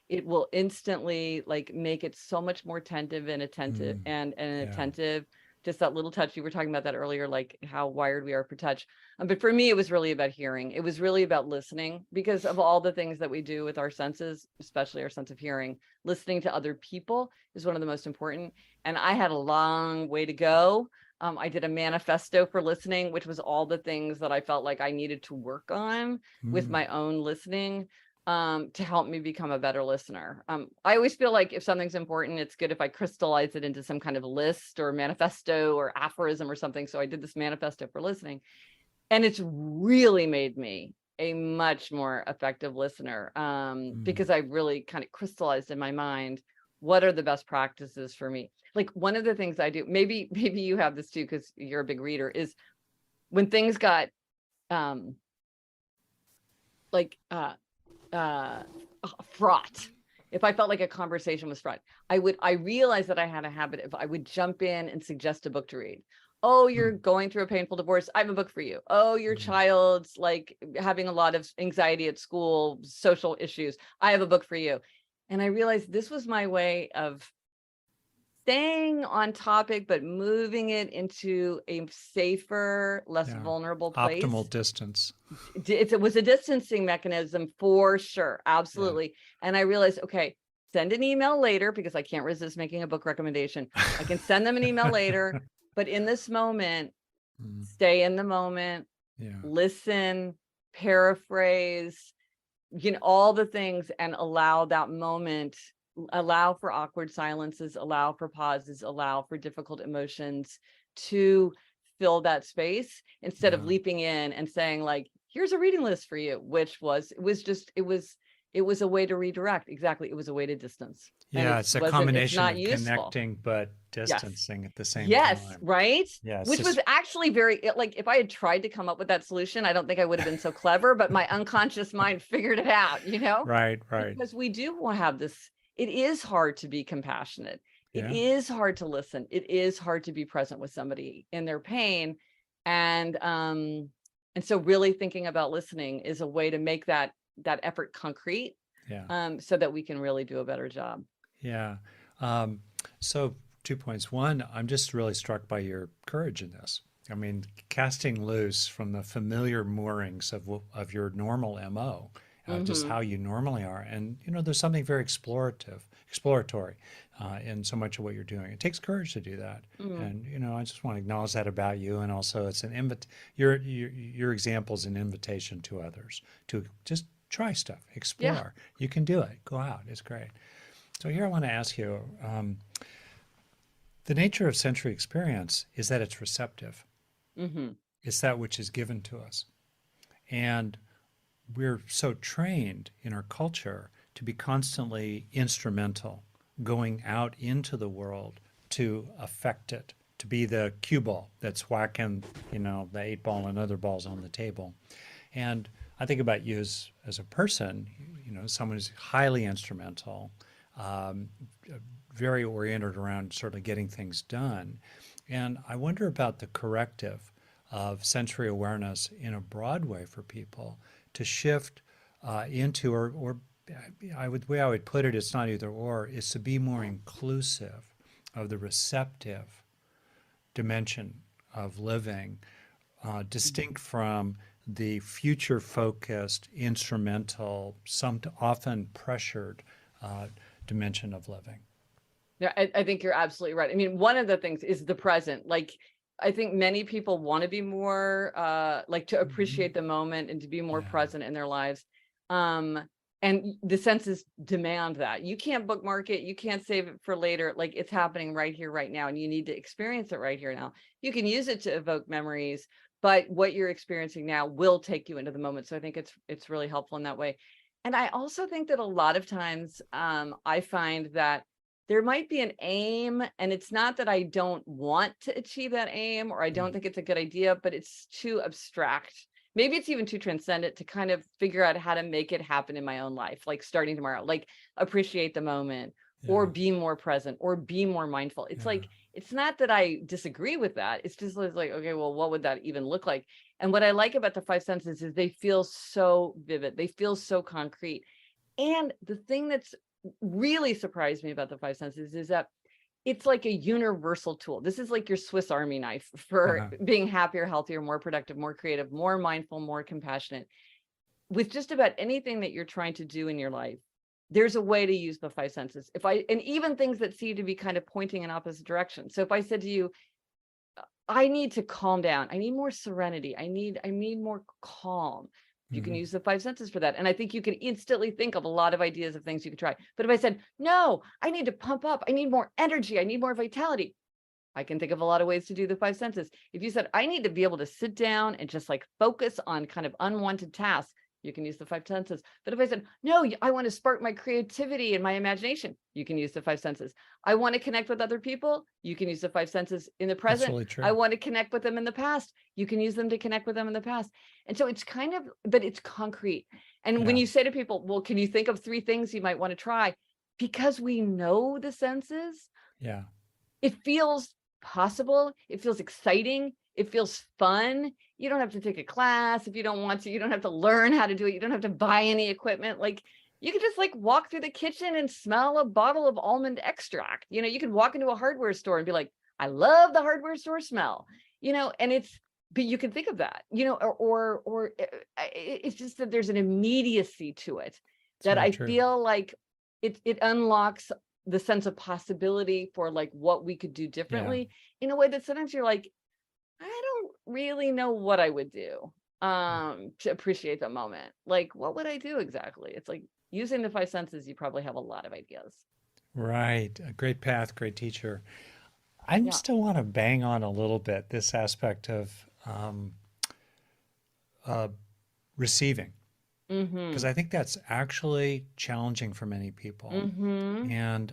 it will instantly like make it so much more attentive and attentive Mm, and yeah. attentive. Just that little touch. You were talking about that earlier, like how wired we are for touch. But for me, it was really about hearing. It was really about listening, because of all the things that we do with our senses, especially our sense of hearing, listening to other people is one of the most important. And I had a long way to go. I did a manifesto for listening, which was all the things that I felt like I needed to work on with Mm, my own listening to help me become a better listener. I always feel like if something's important, it's good if I crystallize it into some kind of list or manifesto or aphorism or something. So I did this manifesto for listening, and it's really made me a much more effective listener mm. because I really kind of crystallized in my mind what are the best practices for me. Like one of the things I do, maybe you have this too because you're a big reader, is when things got like fraught. If I felt like a conversation was fraught, I realized that I had a habit of, I would jump in and suggest a book to read. Oh, you're Mm, going through a painful divorce. I have a book for you. Oh, your mm. child's like having a lot of anxiety at school, social issues. I have a book for you. And I realized this was my way of staying on topic, but moving it into a safer, less Yeah. vulnerable Optimal place. distance. It was a distancing mechanism for sure. Yeah. Absolutely. And I realized, okay, send an email later because I can't resist making a book recommendation. I can send them an email later, but in this moment, Mm, stay in the moment, yeah. listen, paraphrase, all the things, and allow that moment, allow for awkward silences, allow for pauses, allow for difficult emotions to fill that space instead of Yeah. leaping in and saying like, here's a reading list for you, which it was a way to redirect. Exactly. It was a way to distance. And Yeah, it's a it's combination not of useful. connecting but Yes. distancing at the same Yes, time. right? Yes, Which was it's actually like if I had tried to come up with that solution, I don't think I would have been so clever, but my unconscious mind figured it out, right, right. because we do have this, it is hard to be compassionate. It Yeah. is hard to listen. It is hard to be present with somebody in their pain. And so really thinking about listening is a way to make that effort concrete, Yeah. so that we can really do a better job. Yeah. Um, so 2 points. One, I'm just really struck by your courage in this. I mean, casting loose from the familiar moorings of your normal MO just how you normally are. And, there's something very exploratory in so much of what you're doing. It takes courage to do that. And, I just want to acknowledge that about you. And also it's your example is an invitation to others to just try stuff, explore. You can do it. Go out. It's great. So here I want to ask you, the nature of sensory experience is that it's receptive. It's that which is given to us. And we're so trained in our culture to be constantly instrumental, going out into the world to affect it, to be the cue ball that's whacking, the 8-ball and other balls on the table. And I think about you as a person, someone who's highly instrumental, very oriented around sort of getting things done. And I wonder about the corrective of sensory awareness in a broad way for people to shift into, or the way I would put it, it's not either or, is to be more inclusive of the receptive dimension of living, distinct from the future-focused, instrumental, often pressured dimension of living. Yeah, I think you're absolutely right. I mean, one of the things is the present. Like, I think many people want to be more to appreciate the moment and to be more present in their lives. And the senses demand that. You can't bookmark it. You can't save it for later. Like, it's happening right here, right now. And you need to experience it right here now. You can use it to evoke memories, but what you're experiencing now will take you into the moment. So I think it's really helpful in that way. And I also think that a lot of times I find that there might be an aim, and it's not that I don't want to achieve that aim, or I don't think it's a good idea, but it's too abstract. Maybe it's even too transcendent to kind of figure out how to make it happen in my own life, like starting tomorrow, like appreciate the moment, or be more present, or be more mindful. It's like, it's not that I disagree with that. It's just like, okay, well, what would that even look like? And what I like about the 5 senses is they feel so vivid. They feel so concrete. And the thing that's really surprised me about the 5 senses is that it's like a universal tool. This is like your Swiss Army knife for being happier, healthier, more productive, more creative, more mindful, more compassionate. With just about anything that you're trying to do in your life, there's a way to use the 5 senses. And even things that seem to be kind of pointing in opposite directions. So if I said to you, I need to calm down, I need more serenity, I need more calm, you can use the 5 senses for that. And I think you can instantly think of a lot of ideas of things you could try. But if I said, no, I need to pump up, I need more energy, I need more vitality, I can think of a lot of ways to do the 5 senses. If you said, I need to be able to sit down and just like focus on kind of unwanted tasks, you can use the 5 senses. But if I said, no, I want to spark my creativity and my imagination, you can use the 5 senses. I want to connect with other people, you can use the 5 senses in the present. That's really true. I want to connect with them in the past, you can use them to connect with them in the past. And so it's kind of, but it's concrete. And when you say to people, well, can you think of 3 things you might want to try? Because we know the senses, it feels possible, it feels exciting, it feels fun. You don't have to take a class if you don't want to. You don't have to learn how to do it. You don't have to buy any equipment. Like, you could just like walk through the kitchen and smell a bottle of almond extract. You could walk into a hardware store and be like, I love the hardware store smell, and but you can think of that, or it's just that there's an immediacy to it that I feel like it unlocks the sense of possibility for like what we could do differently in a way that sometimes you're like, I don't really know what I would do to appreciate the moment. Like, what would I do exactly? It's like using the 5 senses, you probably have a lot of ideas. Right. A great path, great teacher. I still want to bang on a little bit this aspect of receiving, because I think that's actually challenging for many people. And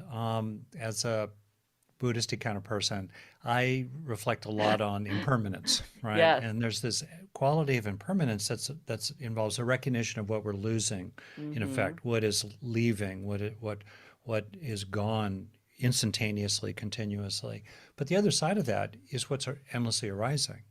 as a Buddhistic kind of person, I reflect a lot on impermanence, right? And there's this quality of impermanence that's involves a recognition of what we're losing, in effect, what is leaving, what is gone instantaneously, continuously. But the other side of that is what's endlessly arising,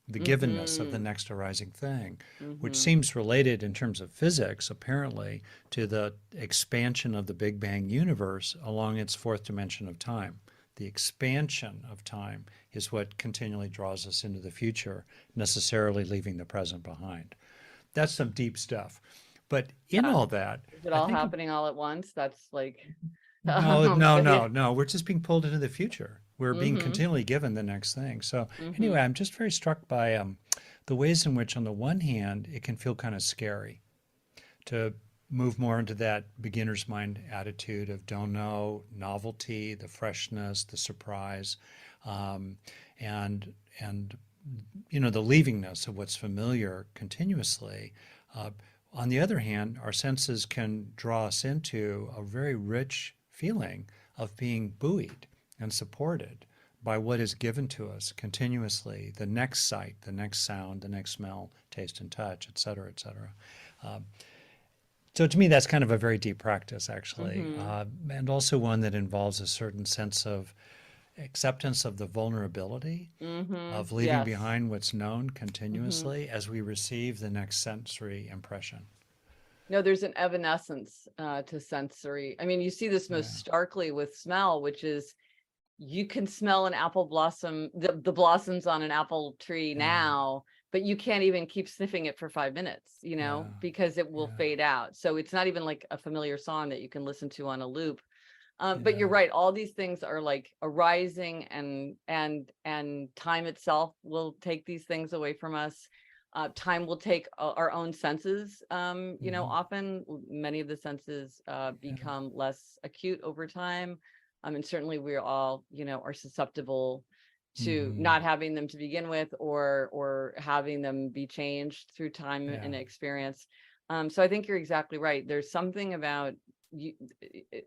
the givenness of the next arising thing, which seems related in terms of physics, apparently, to the expansion of the Big Bang universe along its 4th dimension of time. The expansion of time is what continually draws us into the future, necessarily leaving the present behind. That's some deep stuff. But in all that, Is it I all think happening all at once? That's like, no. We're just being pulled into the future. We're being Mm-hmm. continually given the next thing. So Mm-hmm. anyway, I'm just very struck by the ways in which, on the one hand, it can feel kind of scary to move more into that beginner's mind attitude of don't know, novelty, the freshness, the surprise, um, and the leavingness of what's familiar continuously. Uh, on the other hand, our senses can draw us into a very rich feeling of being buoyed and supported by what is given to us continuously, the next sight, the next sound, the next smell, taste and touch, et cetera, et cetera. Uh, so to me, that's kind of a very deep practice, actually, Mm-hmm. and also one that involves a certain sense of acceptance of the vulnerability Mm-hmm. of leaving Yes. behind what's known Mm-hmm. continuously as we receive the next sensory impression. No, there's an evanescence to sensory. I mean, you see this Yeah. most starkly with smell, which is you can smell an apple blossom, the blossoms on an apple tree Yeah. now, but you can't even keep sniffing it for 5 minutes, Yeah. because it will Yeah. fade out. So it's not even like a familiar song that you can listen to on a loop. But you're Yeah. right. All these things are like arising, and time itself will take these things away from us. Time will take our own senses. Mhm. Often many of the senses Yeah. become less acute over time. And certainly we all, are susceptible to Mhm. not having them to begin with, or having them be changed through time Yeah. and experience. So I think you're exactly right. There's something about you,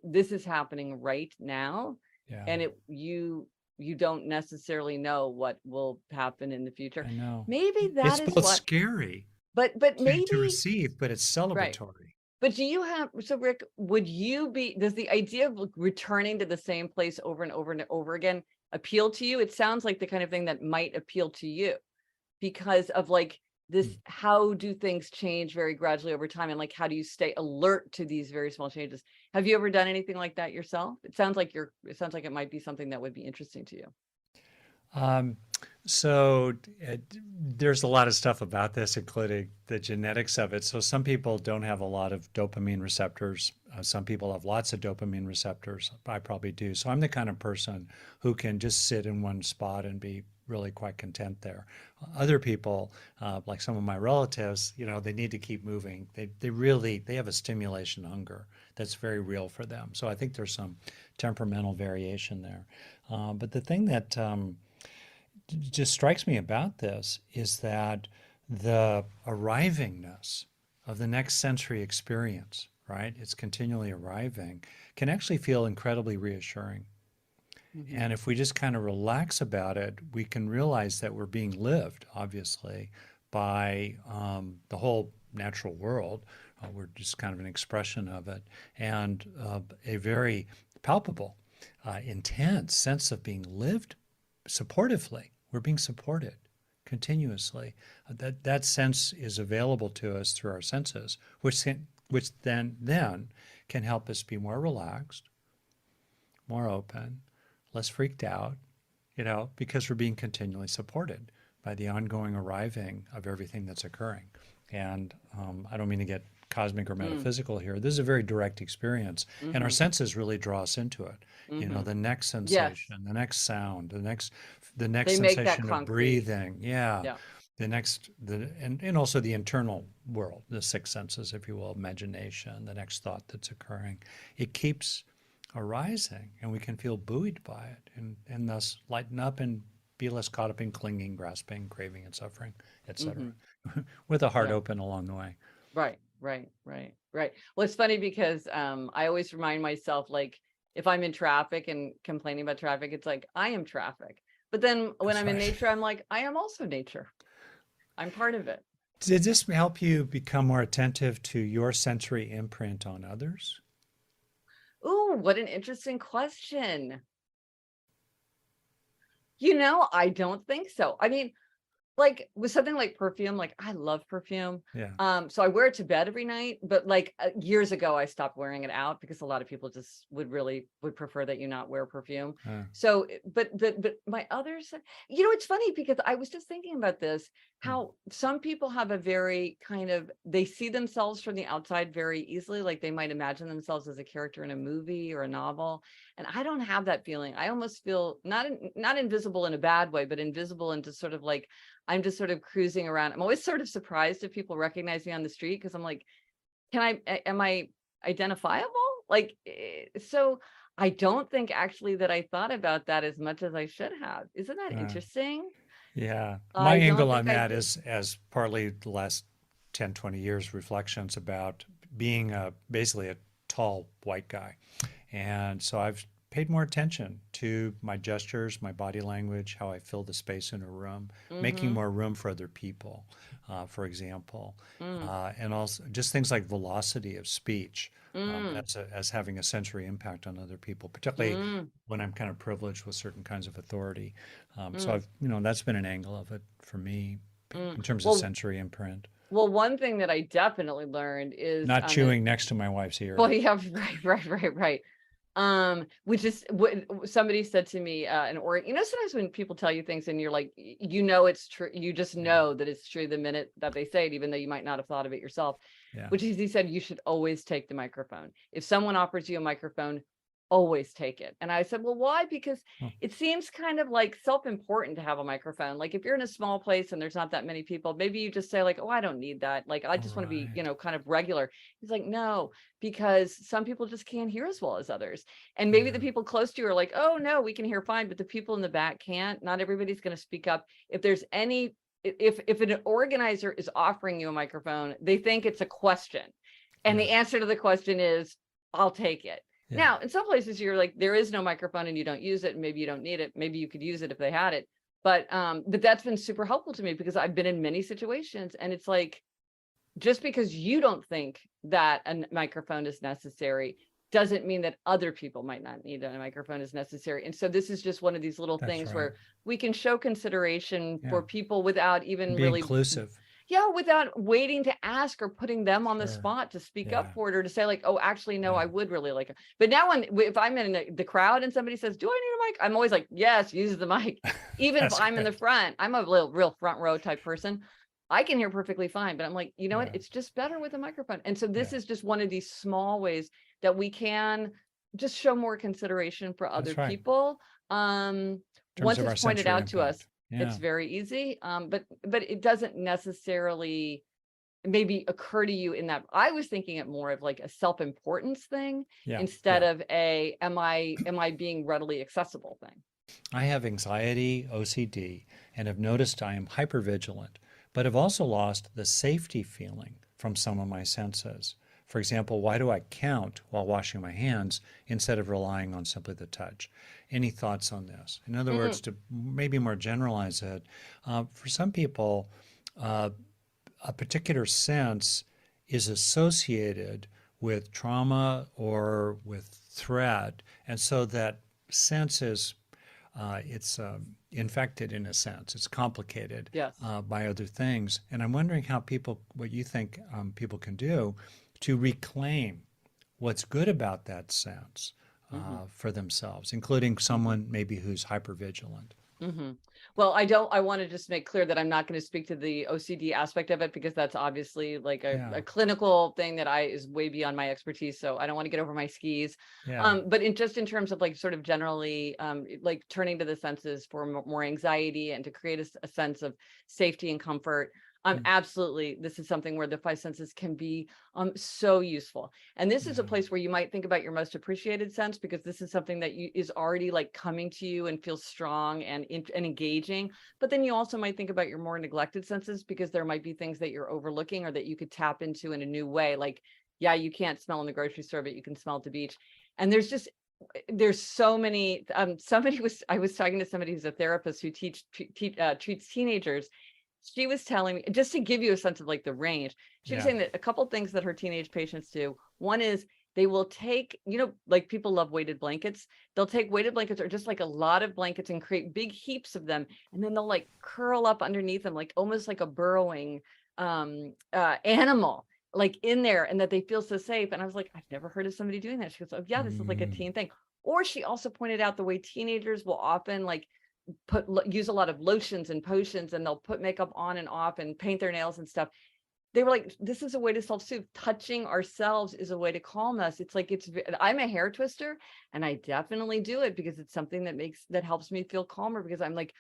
this is happening right now, Yeah. and you don't necessarily know what will happen in the future. I know. Maybe that It's is both what, scary but to maybe, receive, but it's right. celebratory. But do you have, so Rick, does the idea of returning to the same place over and over and over again appeal to you? It sounds like the kind of thing that might appeal to you because of like this, Mm. how do things change very gradually over time? And like, how do you stay alert to these very small changes? Have you ever done anything like that yourself? It sounds like it might be something that would be interesting to you. Um, so there's a lot of stuff about this, including the genetics of it. So some people don't have a lot of dopamine receptors. Some people have lots of dopamine receptors. I probably do. So I'm the kind of person who can just sit in one spot and be really quite content there. Other people, like some of my relatives, they need to keep moving. They have a stimulation hunger that's very real for them. So I think there's some temperamental variation there. But the thing that just strikes me about this is that the arrivingness of the next sensory experience, right? It's continually arriving, can actually feel incredibly reassuring. Mm-hmm. And if we just kind of relax about it, we can realize that we're being lived, obviously, by the whole natural world. We're just kind of an expression of it, and a very palpable, intense sense of being lived supportively. We're being supported continuously. That sense is available to us through our senses, which then can help us be more relaxed, more open, less freaked out, because we're being continually supported by the ongoing arriving of everything that's occurring. And I don't mean to get cosmic or metaphysical here. This is a very direct experience, and our Mm-hmm. senses really draw us into it. Mm-hmm. The next Yes, sensation, the next sound, the they next make that sensation of concrete. breathing. Yeah, Yeah. and also the internal world, the six senses, if you will, imagination, the next thought that's occurring. It keeps arising, and we can feel buoyed by it, and thus lighten up and be less caught up in clinging, grasping, craving, and suffering, etc. Mm-hmm. With a heart Yeah. open along the way. Right. Well, it's funny because I always remind myself, like, if I'm in traffic and complaining about traffic, it's like I am traffic. But then when That's I'm in right. nature, I'm like, I am also nature. I'm part of it. Did this help you become more attentive to your sensory imprint on others? Ooh, what an interesting question. I don't think so. I mean, like with something like perfume, like I love perfume. Yeah. So I wear it to bed every night, but like years ago, I stopped wearing it out because a lot of people just would prefer that you not wear perfume. Uh, So, but my others, it's funny because I was just thinking about this how some people have a very kind of, they see themselves from the outside very easily, like they might imagine themselves as a character in a movie or a novel. And I don't have that feeling. I almost feel not invisible in a bad way, but invisible and just sort of like, I'm just sort of cruising around. I'm always sort of surprised if people recognize me on the street, because I'm like, am I identifiable? Like, so I don't think actually that I thought about that as much as I should have. Isn't that Uh, interesting? yeah. My I don't angle on think I that did. is as partly the last 10, 20 years reflections about being basically a tall white guy. And so I've paid more attention to my gestures, my body language, how I fill the space in a room, making Mm-hmm. more room for other people, for example, Mm, and also just things like velocity of speech mm, as having a sensory impact on other people, particularly mm, when I'm kind of privileged with certain kinds of authority. So mm, I've, that's been an angle of it for me mm. in terms of Well, sensory imprint. one thing that I definitely learned is, Not chewing next to my wife's ear. well, yeah, right. Which is what somebody said to me, sometimes when people tell you things and you're like, it's true. You just Yeah. know that it's true the minute that they say it, even though you might not have thought of it yourself, Yeah. which is, he said, you should always take the microphone. If someone offers you a microphone, always take it. And I said, well, why? Because Well, it seems kind of like self-important to have a microphone. Like if you're in a small place and there's not that many people, maybe you just say like, oh, I don't need that. Like, I just want to be, right. kind of regular. He's like, no, because some people just can't hear as well as others. And maybe the Yeah. people close to you are like, oh no, we can hear fine, but the people in the back can't. Not everybody's going to speak up. If there's any, if an organizer is offering you a microphone, they think it's a question. And Yeah. the answer to the question is, I'll take it. Yeah. Now, in some places you're like, there is no microphone and you don't use it. And maybe you don't need it. Maybe you could use it if they had it. But that's been super helpful to me, because I've been in many situations and it's like, just because you don't think that a microphone is necessary doesn't mean that other people might not need a microphone as necessary. And so this is just one of these little That's things right. where we can show consideration Yeah. for people without And even be really, inclusive. yeah, without waiting to ask or putting them on the Sure. spot to speak up Yeah. for it, or to say like, oh, actually, no, I Yeah. would really like it. But now if I'm in the crowd and somebody says, do I need a mic? I'm always like, yes, use the mic. Even if That's I'm in the good. front, I'm a real front row type person. I can hear perfectly fine, but I'm like, you know what? Yeah. It's just better with a microphone. And so this Yeah. is just one of these small ways that we can just show more consideration for other That's right. people. In terms Once of it's our pointed sensory out to us, impact. Yeah. it's very easy. But it doesn't necessarily maybe occur to you in that. I was thinking it more of like a self-importance thing Yeah. instead Yeah. of a am I being readily accessible thing. I have anxiety, OCD, and have noticed I am hypervigilant, but have also lost the safety feeling from some of my senses. For example, why do I count while washing my hands instead of relying on simply the touch? Any thoughts on this? In other Mm, words, to maybe more generalize it, for some people, uh, a particular sense is associated with trauma or with threat, and so that sense is it's infected in a sense. It's complicated yes. by other things. And I'm wondering what you think people can do to reclaim what's good about that sense Mm-hmm. for themselves, including someone maybe who's hypervigilant. Mm-hmm. Well, I want to just make clear that I'm not going to speak to the OCD aspect of it, because that's obviously like Yeah, a clinical thing that is way beyond my expertise. So I don't want to get over my skis. yeah, But in terms of like sort of generally, like turning to the senses for more anxiety and to create a sense of safety and comfort. mm, Absolutely, this is something where the five senses can be so useful. And this is a yeah, place where you might think about your most appreciated sense, because this is something that is already like coming to you and feels strong and engaging. But then you also might think about your more neglected senses, because there might be things that you're overlooking or that you could tap into in a new way. Like, yeah, you can't smell in the grocery store, but you can smell at the beach. And there's so many. I was talking to somebody who's a therapist who treats teenagers. She was telling me, just to give you a sense of like the range, she was yeah. saying that a couple things that her teenage patients do. One is they will take, like people love weighted blankets. They'll take weighted blankets or just like a lot of blankets and create big heaps of them. And then they'll like curl up underneath them, like almost like a burrowing animal, like in there, and that they feel so safe. And I was like, I've never heard of somebody doing that. She goes, oh yeah, this is like a Mm, teen thing. Or she also pointed out the way teenagers will often like use a lot of lotions and potions, and they'll put makeup on and off and paint their nails and stuff. They were like, this is a way to self-soothe. Touching ourselves is a way to calm us. It's like, I'm a hair twister, and I definitely do it because it's something that helps me feel calmer, because I'm like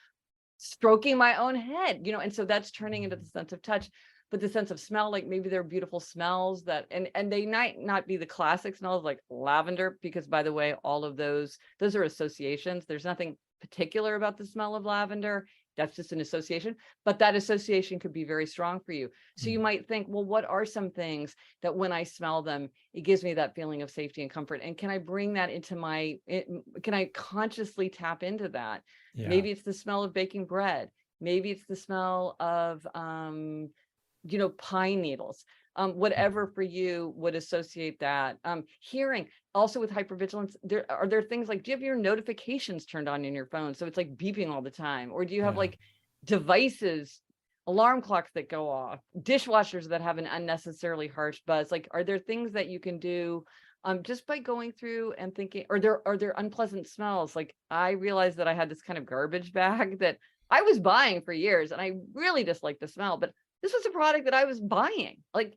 stroking my own head, and so that's turning into the sense of touch. But the sense of smell, like maybe there are beautiful smells that, and they might not be the classic smells like lavender, because by the way, all of those are associations. There's nothing particular about the smell of lavender. That's just an association, but that association could be very strong for you. So you might think, well, what are some things that when I smell them, it gives me that feeling of safety and comfort? And can I bring that into can I consciously tap into that? Yeah. Maybe it's the smell of baking bread. Maybe it's the smell of, pine needles, whatever for you would associate that. Hearing, also with hypervigilance, are there things like, do you have your notifications turned on in your phone, so it's like beeping all the time? Or do you have like devices, alarm clocks that go off, dishwashers that have an unnecessarily harsh buzz? Like, are there things that you can do just by going through and thinking, are there unpleasant smells? Like, I realized that I had this kind of garbage bag that I was buying for years, and I really disliked the smell, but this was a product that I was buying. Like,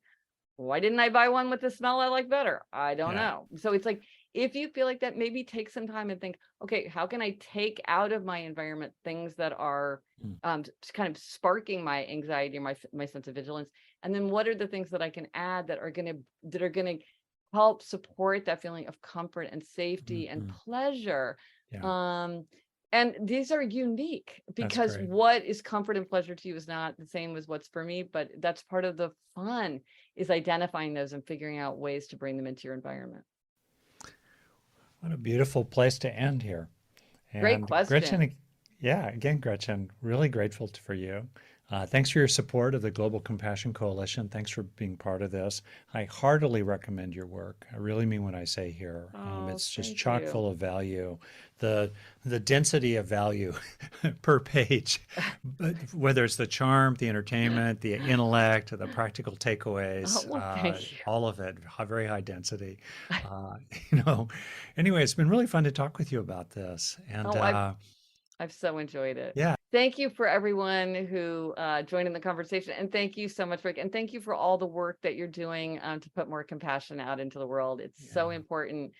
why didn't I buy one with the smell I like better? I don't know. So it's like, if you feel like that, maybe take some time and think, okay, how can I take out of my environment things that are kind of sparking my anxiety or my sense of vigilance? And then what are the things that I can add that are going to help support that feeling of comfort and safety and pleasure? And these are unique, because what is comfort and pleasure to you is not the same as what's for me, but that's part of the fun, is identifying those and figuring out ways to bring them into your environment. What a beautiful place to end here. And great question. Gretchen, Gretchen, really grateful for you. Thanks for your support of the Global Compassion Coalition. Thanks for being part of this. I heartily recommend your work. I really mean what I say here. It's just chock full of value. The density of value per page, whether it's the charm, the entertainment, the intellect, the practical takeaways, all of it, very high density. Anyway, it's been really fun to talk with you about this. And I've so enjoyed it. Yeah. Thank you for everyone who joined in the conversation. And thank you so much, Rick. And thank you for all the work that you're doing to put more compassion out into the world. It's so important.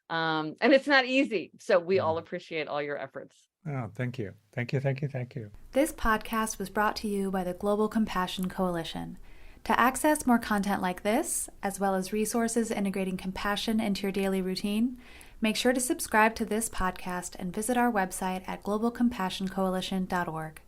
And it's not easy. So we all appreciate all your efforts. Oh, thank you. Thank you. Thank you. Thank you. This podcast was brought to you by the Global Compassion Coalition. To access more content like this, as well as resources integrating compassion into your daily routine, make sure to subscribe to this podcast and visit our website at globalcompassioncoalition.org.